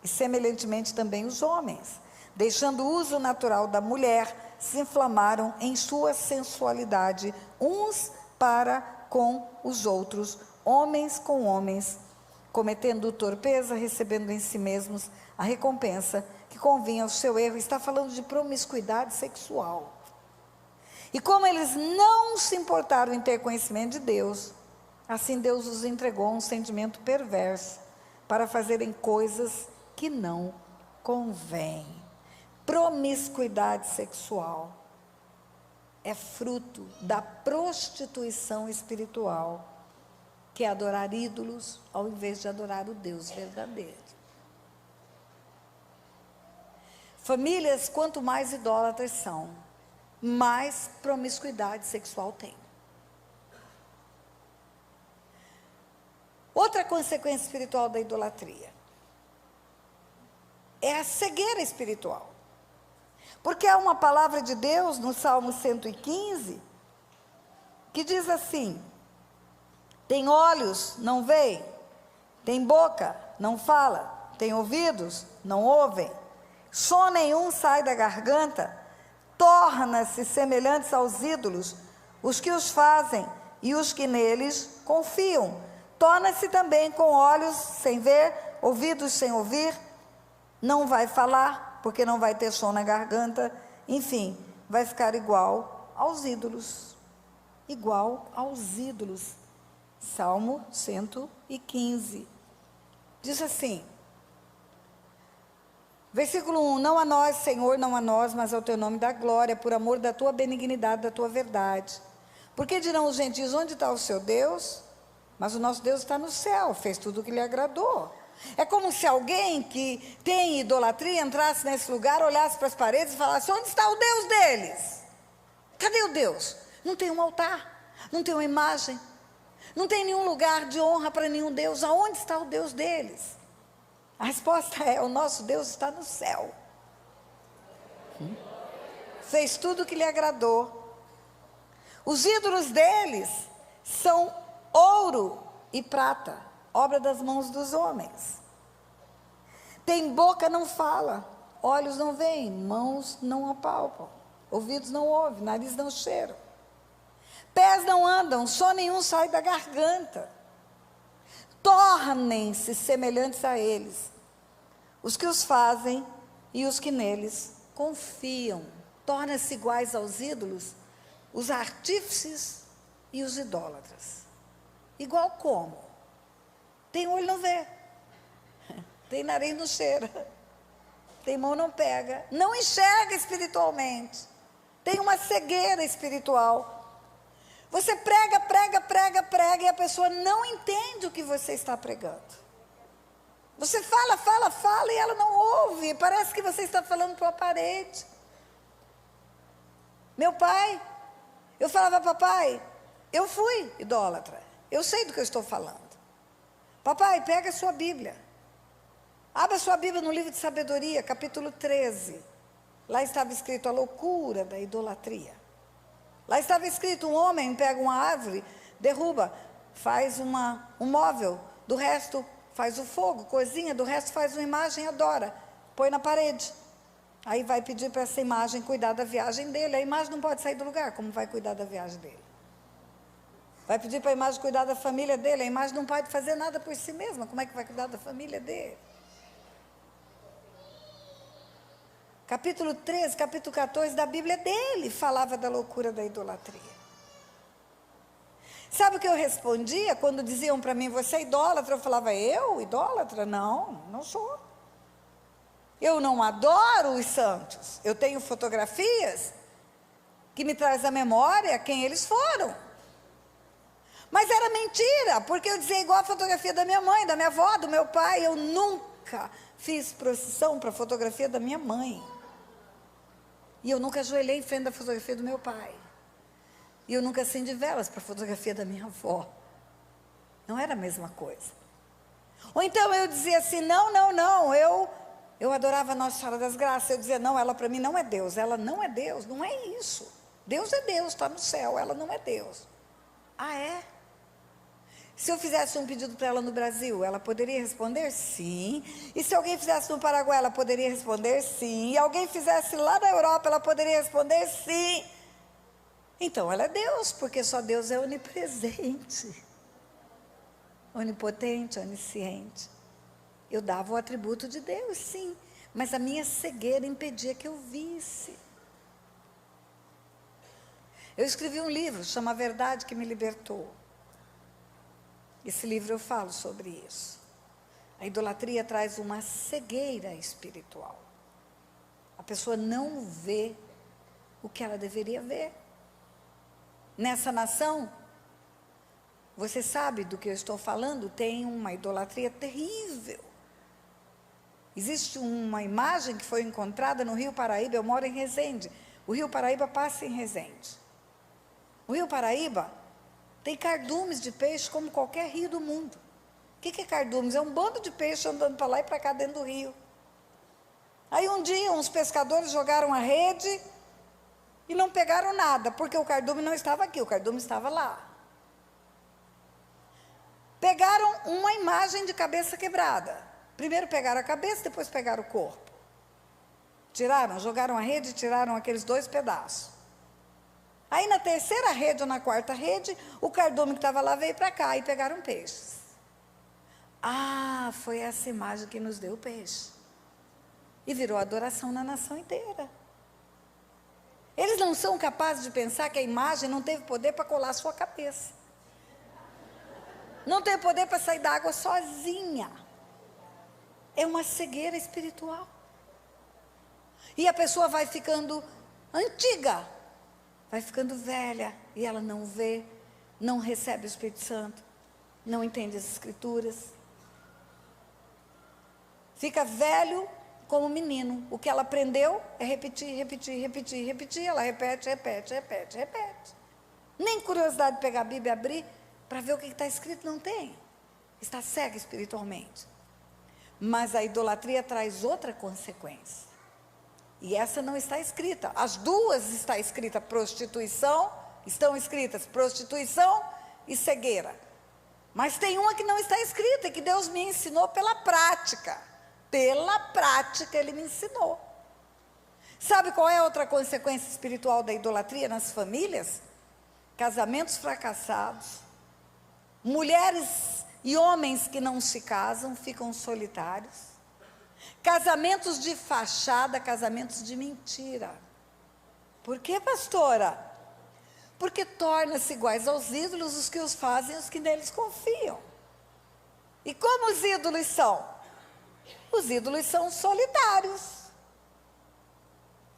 E semelhantemente também os homens, deixando o uso natural da mulher, se inflamaram em sua sensualidade, uns para com os outros, homens com homens, cometendo torpeza, recebendo em si mesmos a recompensa que convinha ao seu erro. Está falando de promiscuidade sexual. E como eles não se importaram em ter conhecimento de Deus, assim Deus os entregou a um sentimento perverso, para fazerem coisas que não convêm. Promiscuidade sexual é fruto da prostituição espiritual, que é adorar ídolos ao invés de adorar o Deus verdadeiro. Famílias, quanto mais idólatras são, mais promiscuidade sexual tem. Outra consequência espiritual da idolatria é a cegueira espiritual. Porque há uma palavra de Deus no Salmo 115, que diz assim: tem olhos, não veem, tem boca, não fala, tem ouvidos, não ouvem, som nenhum sai da garganta, torna-se semelhantes aos ídolos, os que os fazem e os que neles confiam, torna-se também com olhos sem ver, ouvidos sem ouvir, não vai falar, porque não vai ter som na garganta, enfim, vai ficar igual aos ídolos. Igual aos ídolos. Salmo 115. Diz assim, versículo 1, não a nós, Senhor, não a nós, mas ao teu nome da glória, por amor da tua benignidade, da tua verdade. Porque dirão os gentios, onde está o seu Deus? Mas o nosso Deus está no céu, fez tudo o que lhe agradou. É como se alguém que tem idolatria entrasse nesse lugar, olhasse para as paredes e falasse, onde está o Deus deles? Cadê o Deus? Não tem um altar, não tem uma imagem, não tem nenhum lugar de honra para nenhum Deus. Aonde está o Deus deles? A resposta é, o nosso Deus está no céu. Fez tudo o que lhe agradou. Os ídolos deles são ouro e prata, obra das mãos dos homens. Tem boca, não fala, olhos não veem, mãos não apalpam, ouvidos não ouvem, nariz não cheira, pés não andam, som nenhum sai da garganta. Tornem-se semelhantes a eles, os que os fazem e os que neles confiam. Tornam-se iguais aos ídolos, os artífices e os idólatras. Igual como? Tem olho, não vê. Tem nariz, não cheira. Tem mão, não pega. Não enxerga espiritualmente. Tem uma cegueira espiritual. Você prega, prega, prega, prega e a pessoa não entende o que você está pregando. Você fala, fala, fala e ela não ouve. Parece que você está falando para a parede. Meu pai, eu falava, papai, eu fui idólatra. Eu sei do que eu estou falando. Papai, pega a sua Bíblia. Abra a sua Bíblia no livro de sabedoria, capítulo 13. Lá estava escrito a loucura da idolatria. Lá estava escrito, um homem pega uma árvore, derruba, faz um móvel, do resto faz o fogo, cozinha, do resto faz uma imagem e adora, põe na parede. Aí vai pedir para essa imagem cuidar da viagem dele. A imagem não pode sair do lugar, como vai cuidar da viagem dele? Vai pedir para a imagem cuidar da família dele. A imagem não pode fazer nada por si mesma, como é que vai cuidar da família dele? Capítulo 13, capítulo 14 da Bíblia dele falava da loucura da idolatria. Sabe o que eu respondia quando diziam para mim, você é idólatra? Eu falava, eu, idólatra? Não, não sou. Eu não adoro os santos. Eu tenho fotografias que me traz à memória quem eles foram. Mas era mentira, porque eu dizia igual a fotografia da minha mãe, da minha avó, do meu pai. Eu nunca fiz procissão para a fotografia da minha mãe. E eu nunca ajoelhei em frente da fotografia do meu pai. E eu nunca acendi velas para a fotografia da minha avó. Não era a mesma coisa. Ou então eu dizia assim, não, eu adorava a Nossa Senhora das Graças. Eu dizia, não, ela para mim não é Deus. Ela não é Deus, não é isso. Deus é Deus, está no céu, ela não é Deus. Ah, é? Se eu fizesse um pedido para ela no Brasil, ela poderia responder sim. E se alguém fizesse no Paraguai, ela poderia responder sim. E alguém fizesse lá na Europa, ela poderia responder sim. Então ela é Deus, porque só Deus é onipresente, onipotente, onisciente. Eu dava o atributo de Deus, sim, mas a minha cegueira impedia que eu visse. Eu escrevi um livro, chama A Verdade que Me Libertou. Esse livro eu falo sobre isso. A idolatria traz uma cegueira espiritual. A pessoa não vê o que ela deveria ver. Nessa nação, você sabe do que eu estou falando, tem uma idolatria terrível. Existe uma imagem que foi encontrada no Rio Paraíba, eu moro em Resende. O Rio Paraíba passa em Resende. O Rio Paraíba tem cardumes de peixe como qualquer rio do mundo. O que é cardumes? É um bando de peixe andando para lá e para cá dentro do rio. Aí um dia uns pescadores jogaram a rede e não pegaram nada, porque o cardume não estava aqui, o cardume estava lá. Pegaram uma imagem de cabeça quebrada. Primeiro pegaram a cabeça, depois pegaram o corpo. Tiraram, jogaram a rede e tiraram aqueles 2 pedaços. Aí na terceira rede ou na quarta rede, o cardume que estava lá veio para cá e pegaram peixes. Ah, foi essa imagem que nos deu o peixe. E virou adoração na nação inteira. Eles não são capazes de pensar que a imagem não teve poder para colar a sua cabeça. Não teve poder para sair da água sozinha. É uma cegueira espiritual. E a pessoa vai ficando antiga, vai ficando velha, e ela não vê, não recebe o Espírito Santo, não entende as Escrituras. Fica velho como menino. O que ela aprendeu é repetir, ela repete. Nem curiosidade de pegar a Bíblia e abrir para ver o que está escrito, não tem. Está cega espiritualmente. Mas a idolatria traz outra consequência. E essa não está escrita. As duas estão escritas, estão escritas prostituição e cegueira. Mas tem uma que não está escrita, que Deus me ensinou pela prática. Pela prática Ele me ensinou. Sabe qual é a outra consequência espiritual da idolatria nas famílias? Casamentos fracassados, mulheres e homens que não se casam, ficam solitários, casamentos de fachada, casamentos de mentira. Por que, pastora? Porque torna-se iguais aos ídolos os que os fazem e os que neles confiam. E como os ídolos são? Os ídolos são solitários.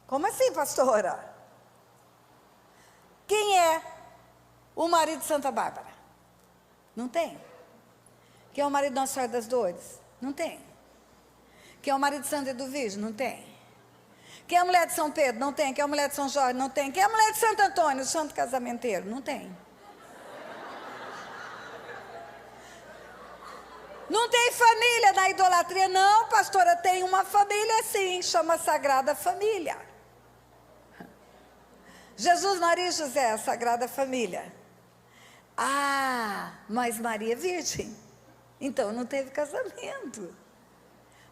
Como assim, pastora? Quem é o marido de Santa Bárbara? Não tem. Quem é o marido de Nossa Senhora das Dores? Não tem. Quem é o marido de Santo Eduvige? Não tem. Quem é a mulher de São Pedro? Não tem. Quem é a mulher de São Jorge? Não tem. Quem é a mulher de Santo Antônio, o santo casamenteiro? Não tem. Não tem família na idolatria? Não, pastora, tem uma família sim, chama Sagrada Família. Jesus, Maria e José, a Sagrada Família. Ah, mas Maria é virgem. Então não teve casamento.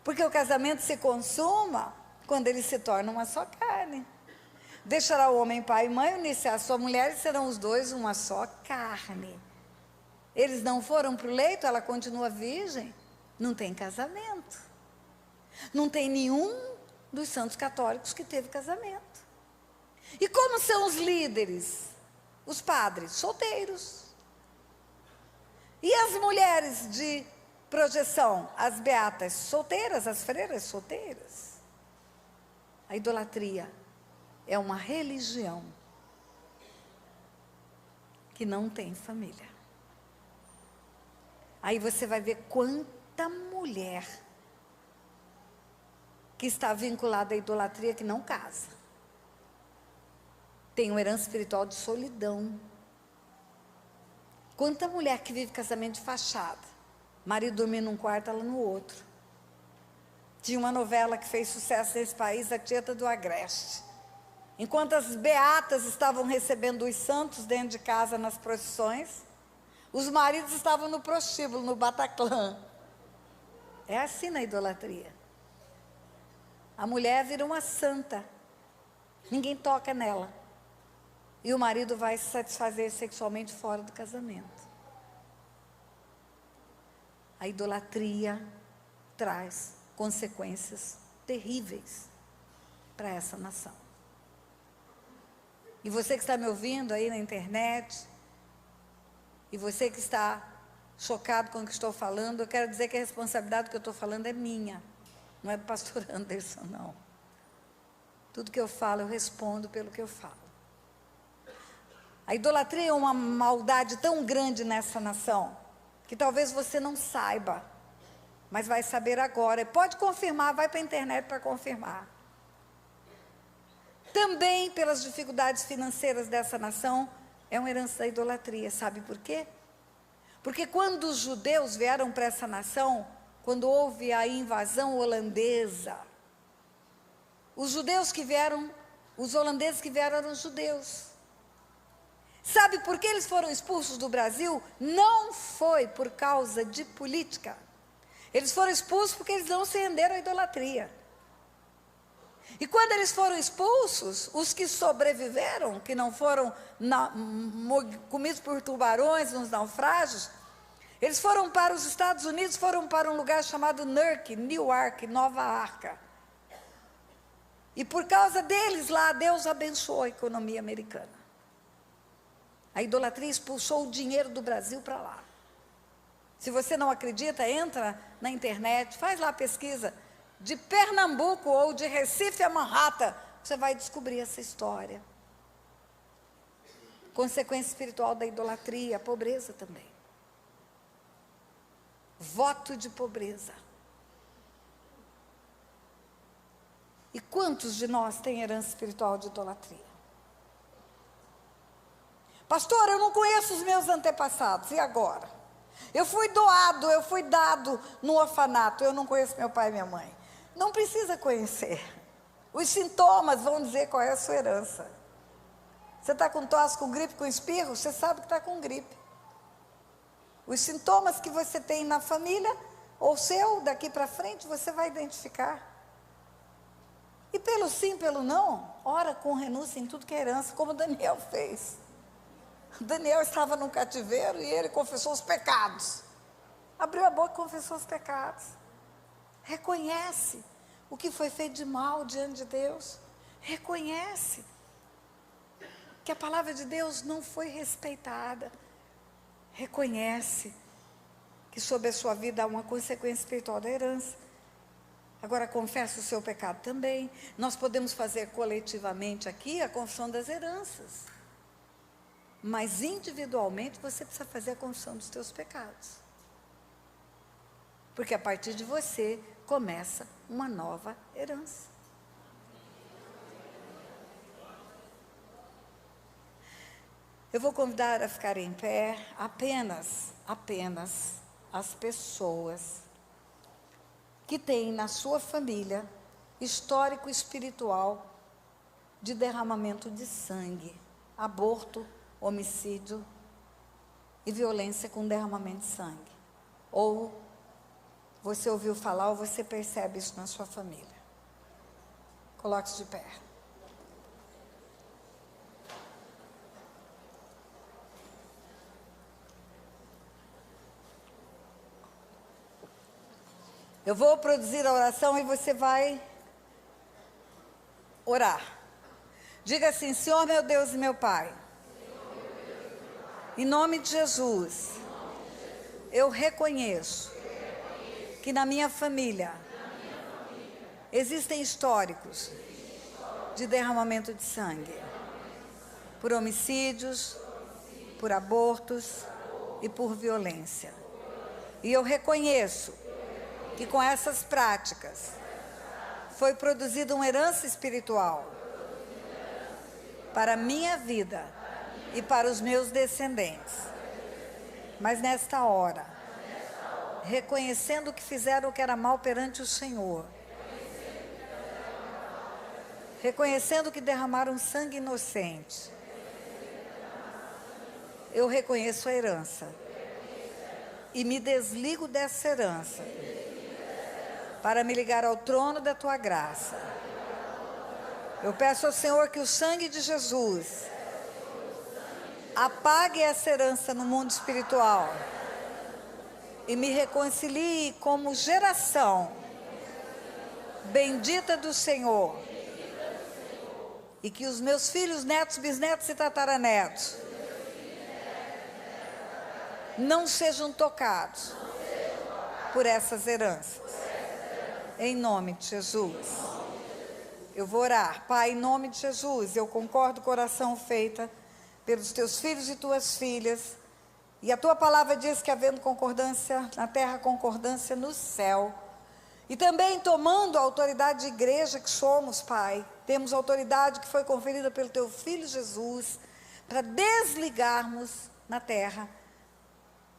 Porque o casamento se consuma quando eles se tornam uma só carne. Deixará o homem pai e mãe, unir-se à sua mulher e serão os dois uma só carne. Eles não foram para o leito, ela continua virgem. Não tem casamento. Não tem nenhum dos santos católicos que teve casamento. E como são os líderes? Os padres, solteiros. E as mulheres de projeção, as beatas, solteiras, as freiras, solteiras. A idolatria é uma religião que não tem família. Aí você vai ver quanta mulher que está vinculada à idolatria que não casa. Tem uma herança espiritual de solidão. Quanta mulher que vive casamento de fachada. Marido dormindo num quarto, ela no outro. Tinha uma novela que fez sucesso nesse país, A Tieta do Agreste. Enquanto as beatas estavam recebendo os santos dentro de casa nas procissões, os maridos estavam no prostíbulo, no Bataclan. É assim na idolatria. A mulher vira uma santa. Ninguém toca nela. E o marido vai se satisfazer sexualmente fora do casamento. A idolatria traz consequências terríveis para essa nação. E você que está me ouvindo aí na internet, e você que está chocado com o que estou falando, eu quero dizer que a responsabilidade do que eu estou falando é minha, não é do pastor Anderson, não. Tudo que eu falo, eu respondo pelo que eu falo. A idolatria é uma maldade tão grande nessa nação, que talvez você não saiba, mas vai saber agora. Pode confirmar, vai para a internet para confirmar. Também pelas dificuldades financeiras dessa nação, é uma herança da idolatria. Sabe por quê? Porque quando os judeus vieram para essa nação, quando houve a invasão holandesa, os holandeses que vieram eram judeus. Sabe por que eles foram expulsos do Brasil? Não foi por causa de política. Eles foram expulsos porque eles não se renderam à idolatria. E quando eles foram expulsos, os que sobreviveram, que não foram comidos por tubarões nos naufrágios, eles foram para os Estados Unidos, foram para um lugar chamado Newark, Nova Arca. E por causa deles lá, Deus abençoou a economia americana. A idolatria expulsou o dinheiro do Brasil para lá. Se você não acredita, entra na internet, faz lá a pesquisa, de Pernambuco ou de Recife a Manhattan, você vai descobrir essa história. Consequência espiritual da idolatria, a pobreza também. Voto de pobreza. E quantos de nós têm herança espiritual de idolatria? Pastor, eu não conheço os meus antepassados, e agora? Eu fui dado no orfanato, eu não conheço meu pai e minha mãe. Não precisa conhecer. Os sintomas vão dizer qual é a sua herança. Você está com tosse, com gripe, com espirro, você sabe que está com gripe. Os sintomas que você tem na família, ou seu, daqui para frente, você vai identificar. E pelo sim, pelo não, ora com renúncia em tudo que é herança, como Daniel fez. Daniel estava num cativeiro e ele confessou os pecados. Abriu a boca e confessou os pecados. Reconhece o que foi feito de mal diante de Deus. Reconhece que a palavra de Deus não foi respeitada. Reconhece que sobre a sua vida há uma consequência espiritual da herança. Agora confessa o seu pecado também. Nós podemos fazer coletivamente aqui a confissão das heranças. Mas individualmente você precisa fazer a confissão dos teus pecados. Porque a partir de você começa uma nova herança. Eu vou convidar a ficar em pé apenas as pessoas que têm na sua família histórico espiritual de derramamento de sangue, aborto, homicídio, e violência com derramamento de sangue. Ou você ouviu falar ou você percebe isso na sua família. Coloque-se de pé. Eu vou produzir a oração e você vai orar. Diga assim: Senhor meu Deus e meu Pai, em nome de Jesus, eu reconheço que na minha família existem históricos de derramamento de sangue, por homicídios, por abortos e por violência. E eu reconheço que com essas práticas foi produzida uma herança espiritual para a minha vida e para os meus descendentes. Mas nesta hora, reconhecendo que fizeram o que era mal perante o Senhor, reconhecendo que derramaram sangue inocente, eu reconheço a herança e me desligo dessa herança para me ligar ao trono da tua graça. Eu peço ao Senhor que o sangue de Jesus apague essa herança no mundo espiritual e me reconcilie como geração bendita do Senhor, e que os meus filhos, netos, bisnetos e tataranetos não sejam tocados por essas heranças. Em nome de Jesus. Eu vou orar. Pai, em nome de Jesus, eu concordo com a oração feita pelos teus filhos e tuas filhas. E a tua palavra diz que havendo concordância na terra, concordância no céu. E também tomando a autoridade de igreja que somos, Pai, temos a autoridade que foi conferida pelo teu Filho Jesus, para desligarmos na terra,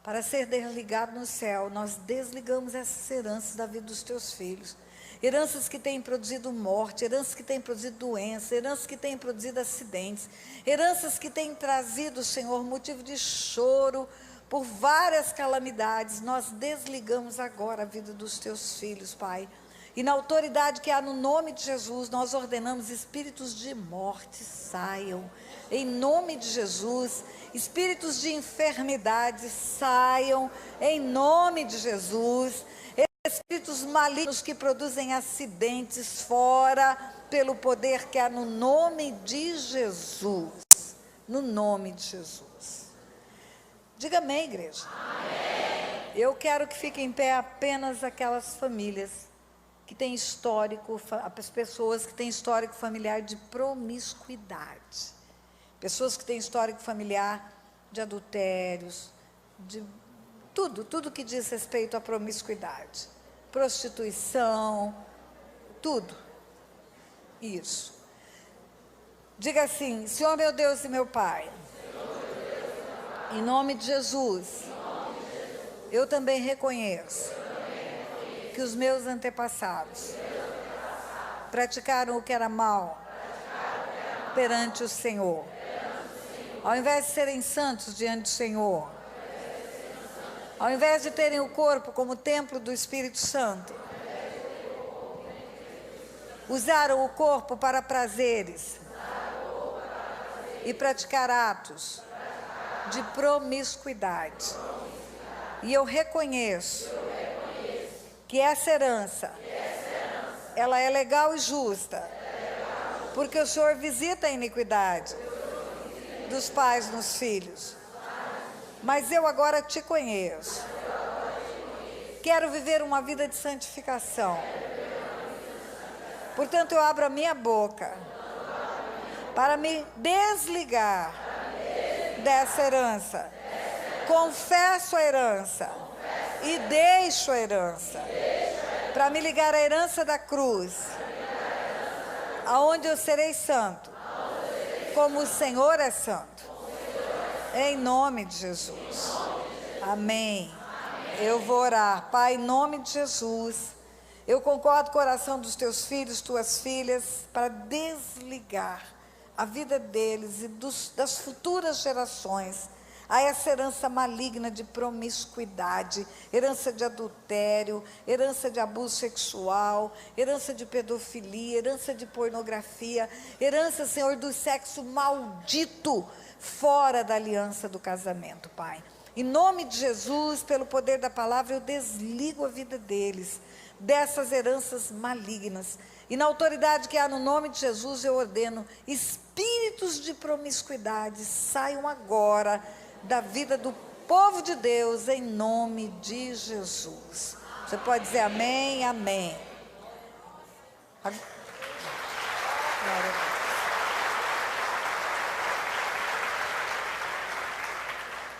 para ser desligado no céu. Nós desligamos essas heranças da vida dos teus filhos. Heranças que têm produzido morte, heranças que têm produzido doença, heranças que têm produzido acidentes, heranças que têm trazido, Senhor, motivo de choro por várias calamidades. Nós desligamos agora a vida dos teus filhos, Pai. E na autoridade que há no nome de Jesus, nós ordenamos: espíritos de morte saiam, em nome de Jesus. Espíritos de enfermidade saiam, em nome de Jesus. Espíritos malignos que produzem acidentes, fora, pelo poder que há no nome de Jesus. No nome de Jesus. Diga amém, igreja. Amém. Eu quero que fiquem em pé apenas aquelas famílias que têm histórico, as pessoas que têm histórico familiar de promiscuidade. Pessoas que têm histórico familiar de adultérios, de tudo que diz respeito à promiscuidade. Prostituição, tudo. Isso. Diga assim: Senhor meu Deus e meu Pai, em nome de Jesus, eu também reconheço que os meus antepassados praticaram o que era mal perante o Senhor. Ao invés de serem santos diante do Senhor, ao invés de terem o corpo como templo do Espírito Santo, usaram o corpo para prazeres e praticar atos de promiscuidade. E eu reconheço que essa herança, ela é legal e justa, porque o Senhor visita a iniquidade dos pais nos filhos. Mas eu agora te conheço. Quero viver uma vida de santificação. Portanto, eu abro a minha boca para me desligar dessa herança. Confesso a herança e deixo a herança para me ligar à herança da cruz, aonde eu serei santo, como o Senhor é santo. Em nome de Jesus. Amém. Eu vou orar. Pai, em nome de Jesus, eu concordo com a oração dos teus filhos, tuas filhas, para desligar a vida deles e das futuras gerações a essa herança maligna de promiscuidade, herança de adultério, herança de abuso sexual, herança de pedofilia, herança de pornografia, herança, Senhor, do sexo maldito fora da aliança do casamento, Pai. Em nome de Jesus, pelo poder da palavra, eu desligo a vida deles, dessas heranças malignas. E na autoridade que há no nome de Jesus, eu ordeno, espíritos de promiscuidade saiam agora da vida do povo de Deus, em nome de Jesus. Você pode dizer amém, amém.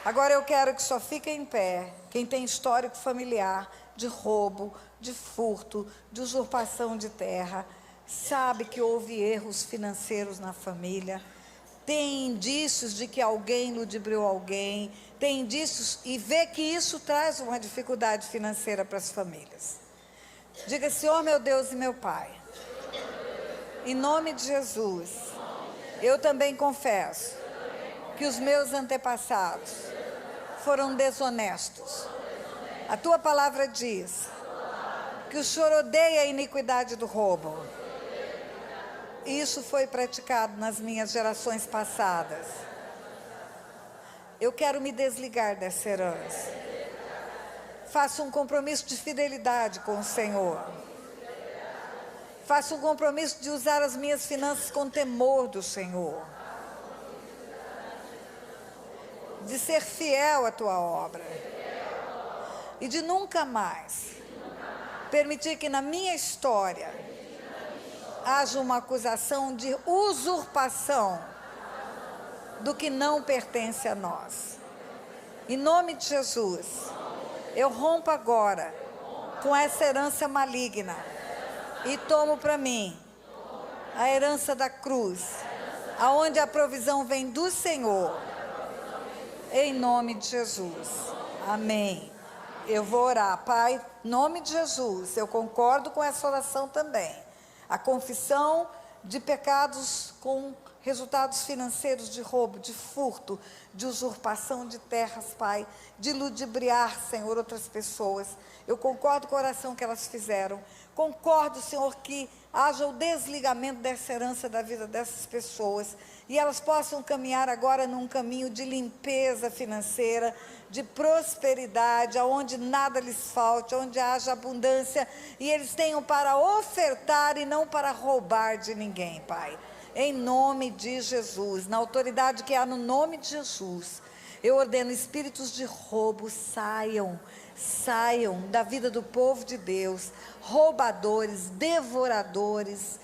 Agora eu quero que só fique em pé quem tem histórico familiar de roubo, de furto, de usurpação de terra, sabe que houve erros financeiros na família, tem indícios de que alguém ludibriou alguém, tem indícios e vê que isso traz uma dificuldade financeira para as famílias. Diga, Senhor meu Deus e meu Pai, em nome de Jesus, eu também confesso que os meus antepassados foram desonestos. A tua palavra diz que o Senhor odeia a iniquidade do roubo. Isso foi praticado nas minhas gerações passadas. Eu quero me desligar dessa herança. Faço um compromisso de fidelidade com o Senhor. Faço um compromisso de usar as minhas finanças com temor do Senhor. De ser fiel à tua obra. E de nunca mais permitir que na minha história haja uma acusação de usurpação do que não pertence a nós. Em nome de Jesus, eu rompo agora com essa herança maligna e tomo para mim a herança da cruz, aonde a provisão vem do Senhor, em nome de Jesus. Amém. Eu vou orar, Pai, em nome de Jesus, eu concordo com essa oração também. A confissão de pecados com resultados financeiros de roubo, de furto, de usurpação de terras, Pai, de ludibriar, Senhor, outras pessoas. Eu concordo com a oração que elas fizeram. Concordo, Senhor, que haja o desligamento dessa herança da vida dessas pessoas e elas possam caminhar agora num caminho de limpeza financeira, de prosperidade, aonde nada lhes falte, onde haja abundância e eles tenham para ofertar e não para roubar de ninguém, Pai. Em nome de Jesus, na autoridade que há no nome de Jesus, eu ordeno espíritos de roubo saiam da vida do povo de Deus, roubadores, devoradores,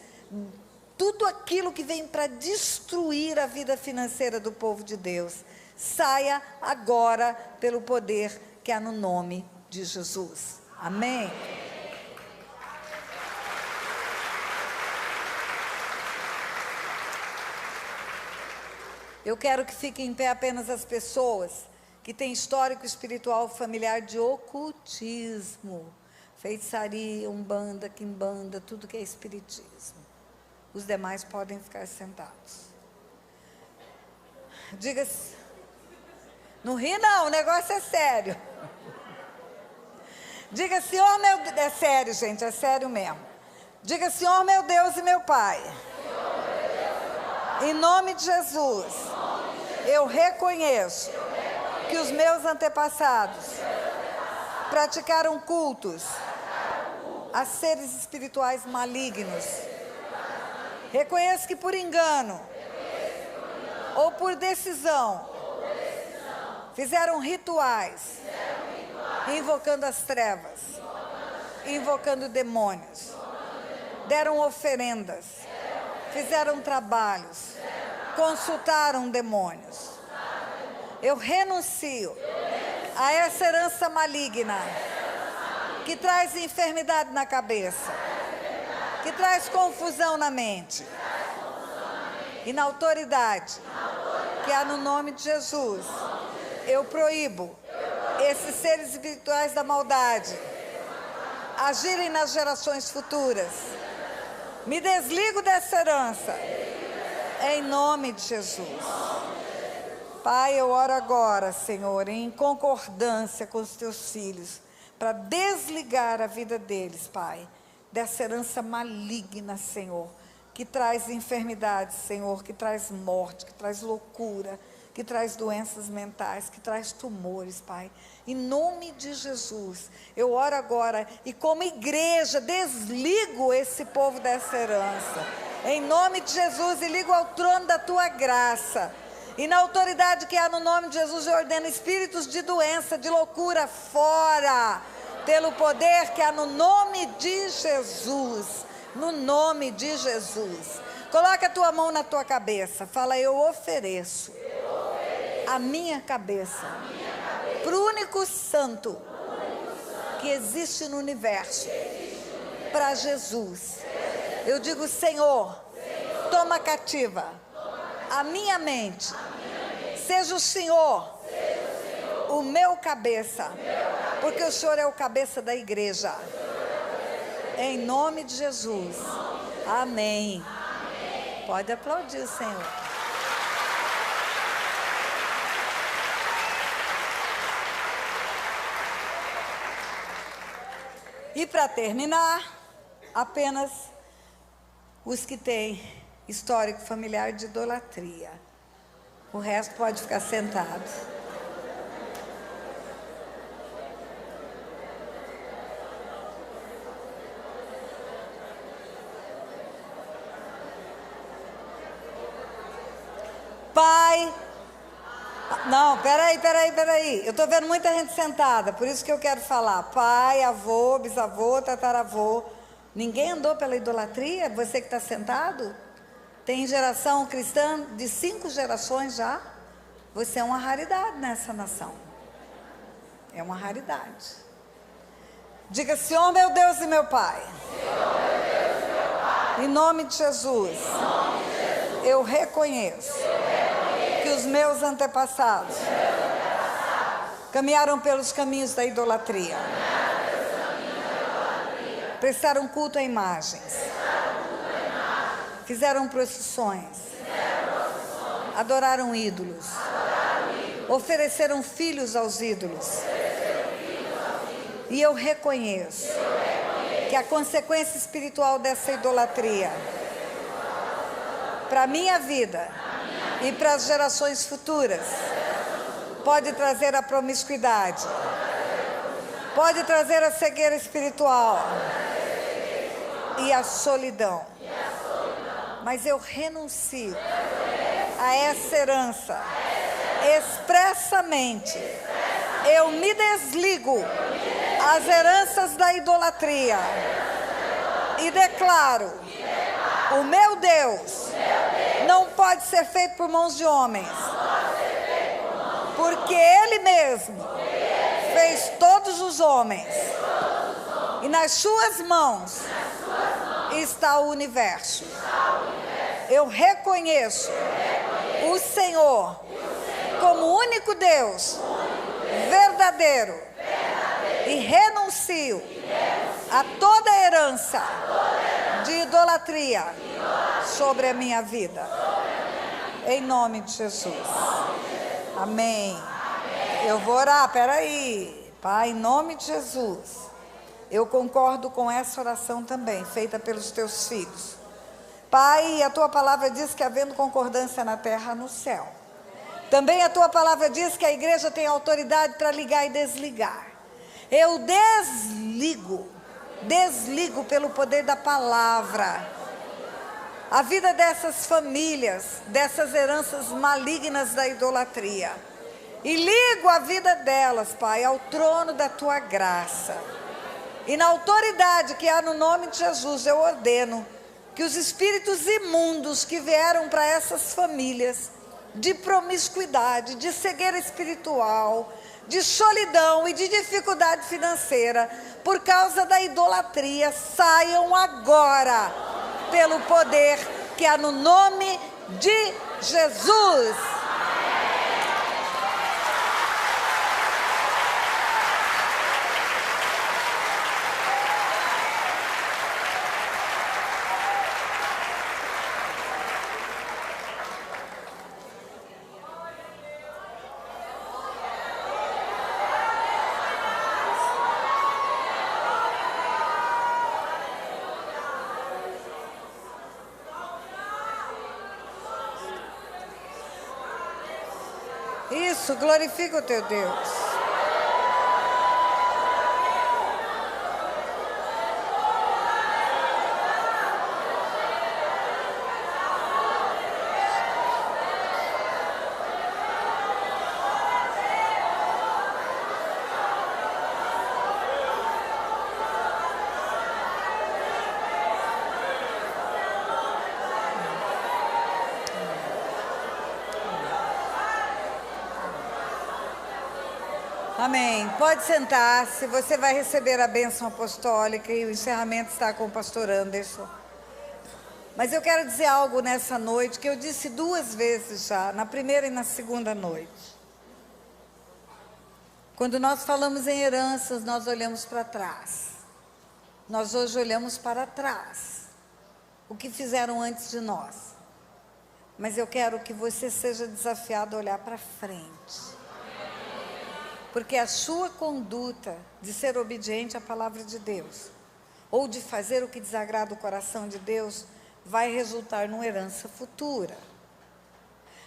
tudo aquilo que vem para destruir a vida financeira do povo de Deus, saia agora pelo poder que há no nome de Jesus. Amém? Eu quero que fiquem em pé apenas as pessoas que têm histórico espiritual familiar de ocultismo, feitiçaria, umbanda, quimbanda, tudo que é espiritismo. Os demais podem ficar sentados. Diga, não ri não, o negócio é sério. Diga, Senhor meu Deus, é sério gente, é sério mesmo. Diga, Senhor meu Deus e meu Pai, em nome de Jesus, eu reconheço que os meus antepassados praticaram cultos a seres espirituais malignos. Reconheço que por engano ou por decisão fizeram rituais invocando as trevas, invocando demônios, deram oferendas, fizeram trabalhos, consultaram demônios. Eu renuncio a essa herança maligna que traz enfermidade na cabeça, que traz confusão na mente. E na autoridade que há no nome de Jesus, eu proíbo esses seres espirituais da maldade agirem nas gerações futuras. Me desligo dessa herança, em nome de Jesus. Pai, eu oro agora, Senhor, em concordância com os teus filhos, para desligar a vida deles, Pai, dessa herança maligna, Senhor, que traz enfermidades, Senhor, que traz morte, que traz loucura, que traz doenças mentais, que traz tumores, Pai. Em nome de Jesus, eu oro agora e como igreja desligo esse povo dessa herança. Em nome de Jesus, e ligo ao trono da tua graça. E na autoridade que há no nome de Jesus, eu ordeno espíritos de doença, de loucura, fora. Pelo poder que há no nome de Jesus. No nome de Jesus. Coloca a tua mão na tua cabeça. Fala, eu ofereço a minha cabeça para o único santo que existe no universo, para Jesus. Eu digo, Senhor, toma cativa a minha mente. Seja o Senhor o meu cabeça, porque o Senhor é o cabeça da igreja. Em nome de Jesus. Amém. Pode aplaudir o Senhor. E para terminar, apenas os que têm histórico familiar de idolatria. O resto pode ficar sentado. Pai, não, peraí. Eu estou vendo muita gente sentada, por isso que eu quero falar. Pai, avô, bisavô, tataravô. Ninguém andou pela idolatria? Você que está sentado? Tem geração cristã de 5 gerações já? Você é uma raridade nessa nação. É uma raridade. Diga, Senhor meu Deus e meu Pai. Em nome de Jesus. Eu reconheço que os meus antepassados caminharam pelos caminhos da idolatria. Prestaram culto a imagens. Fizeram procissões. Adoraram ídolos. Ofereceram filhos aos ídolos. E eu reconheço que a consequência espiritual dessa idolatria para a minha vida e para as gerações futuras pode trazer a promiscuidade, pode trazer a cegueira espiritual e a solidão. Mas eu renuncio a essa herança expressamente. Eu me desligo às heranças da idolatria e declaro: o meu Deus não pode ser feito por mãos de homens, porque Ele mesmo fez todos os homens, e nas suas mãos está o universo. Eu reconheço o Senhor como o único Deus verdadeiro e renuncio a toda herança de idolatria sobre a minha vida. Em nome de Jesus. Amém. Eu vou orar, peraí. Pai, em nome de Jesus, eu concordo com essa oração também, feita pelos teus filhos. Pai, a tua palavra diz que havendo concordância na terra, no céu. Também a tua palavra diz que a igreja tem autoridade para ligar e desligar. Eu desligo pelo poder da palavra a vida dessas famílias, dessas heranças malignas da idolatria. E ligo a vida delas, Pai, ao trono da tua graça. E na autoridade que há no nome de Jesus, eu ordeno que os espíritos imundos que vieram para essas famílias, de promiscuidade, de cegueira espiritual, de solidão e de dificuldade financeira, por causa da idolatria, saiam agora, pelo poder que há no nome de Jesus. Isso, glorifica o teu Deus. Amém. Pode sentar-se, você vai receber a bênção apostólica e o encerramento está com o pastor Anderson. Mas eu quero dizer algo nessa noite que eu disse 2 vezes já, na primeira e na segunda noite. Quando nós falamos em heranças, nós olhamos para trás. Nós hoje olhamos para trás. O que fizeram antes de nós. Mas eu quero que você seja desafiado a olhar para frente. Porque a sua conduta de ser obediente à palavra de Deus, ou de fazer o que desagrada o coração de Deus, vai resultar numa herança futura.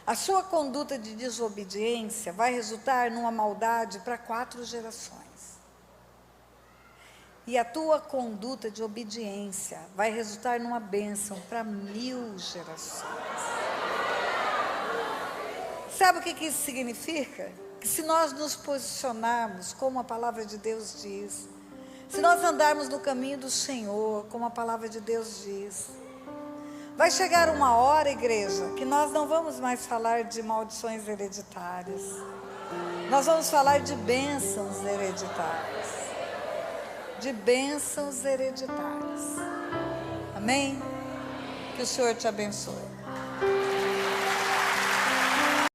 A sua conduta de desobediência vai resultar numa maldade para 4 gerações. E a tua conduta de obediência vai resultar numa bênção para 1000 gerações. Sabe o que isso significa? Que se nós nos posicionarmos como a palavra de Deus diz, se nós andarmos no caminho do Senhor, como a palavra de Deus diz, vai chegar uma hora, igreja, que nós não vamos mais falar de maldições hereditárias. Nós vamos falar de bênçãos hereditárias. De bênçãos hereditárias. Amém? Que o Senhor te abençoe.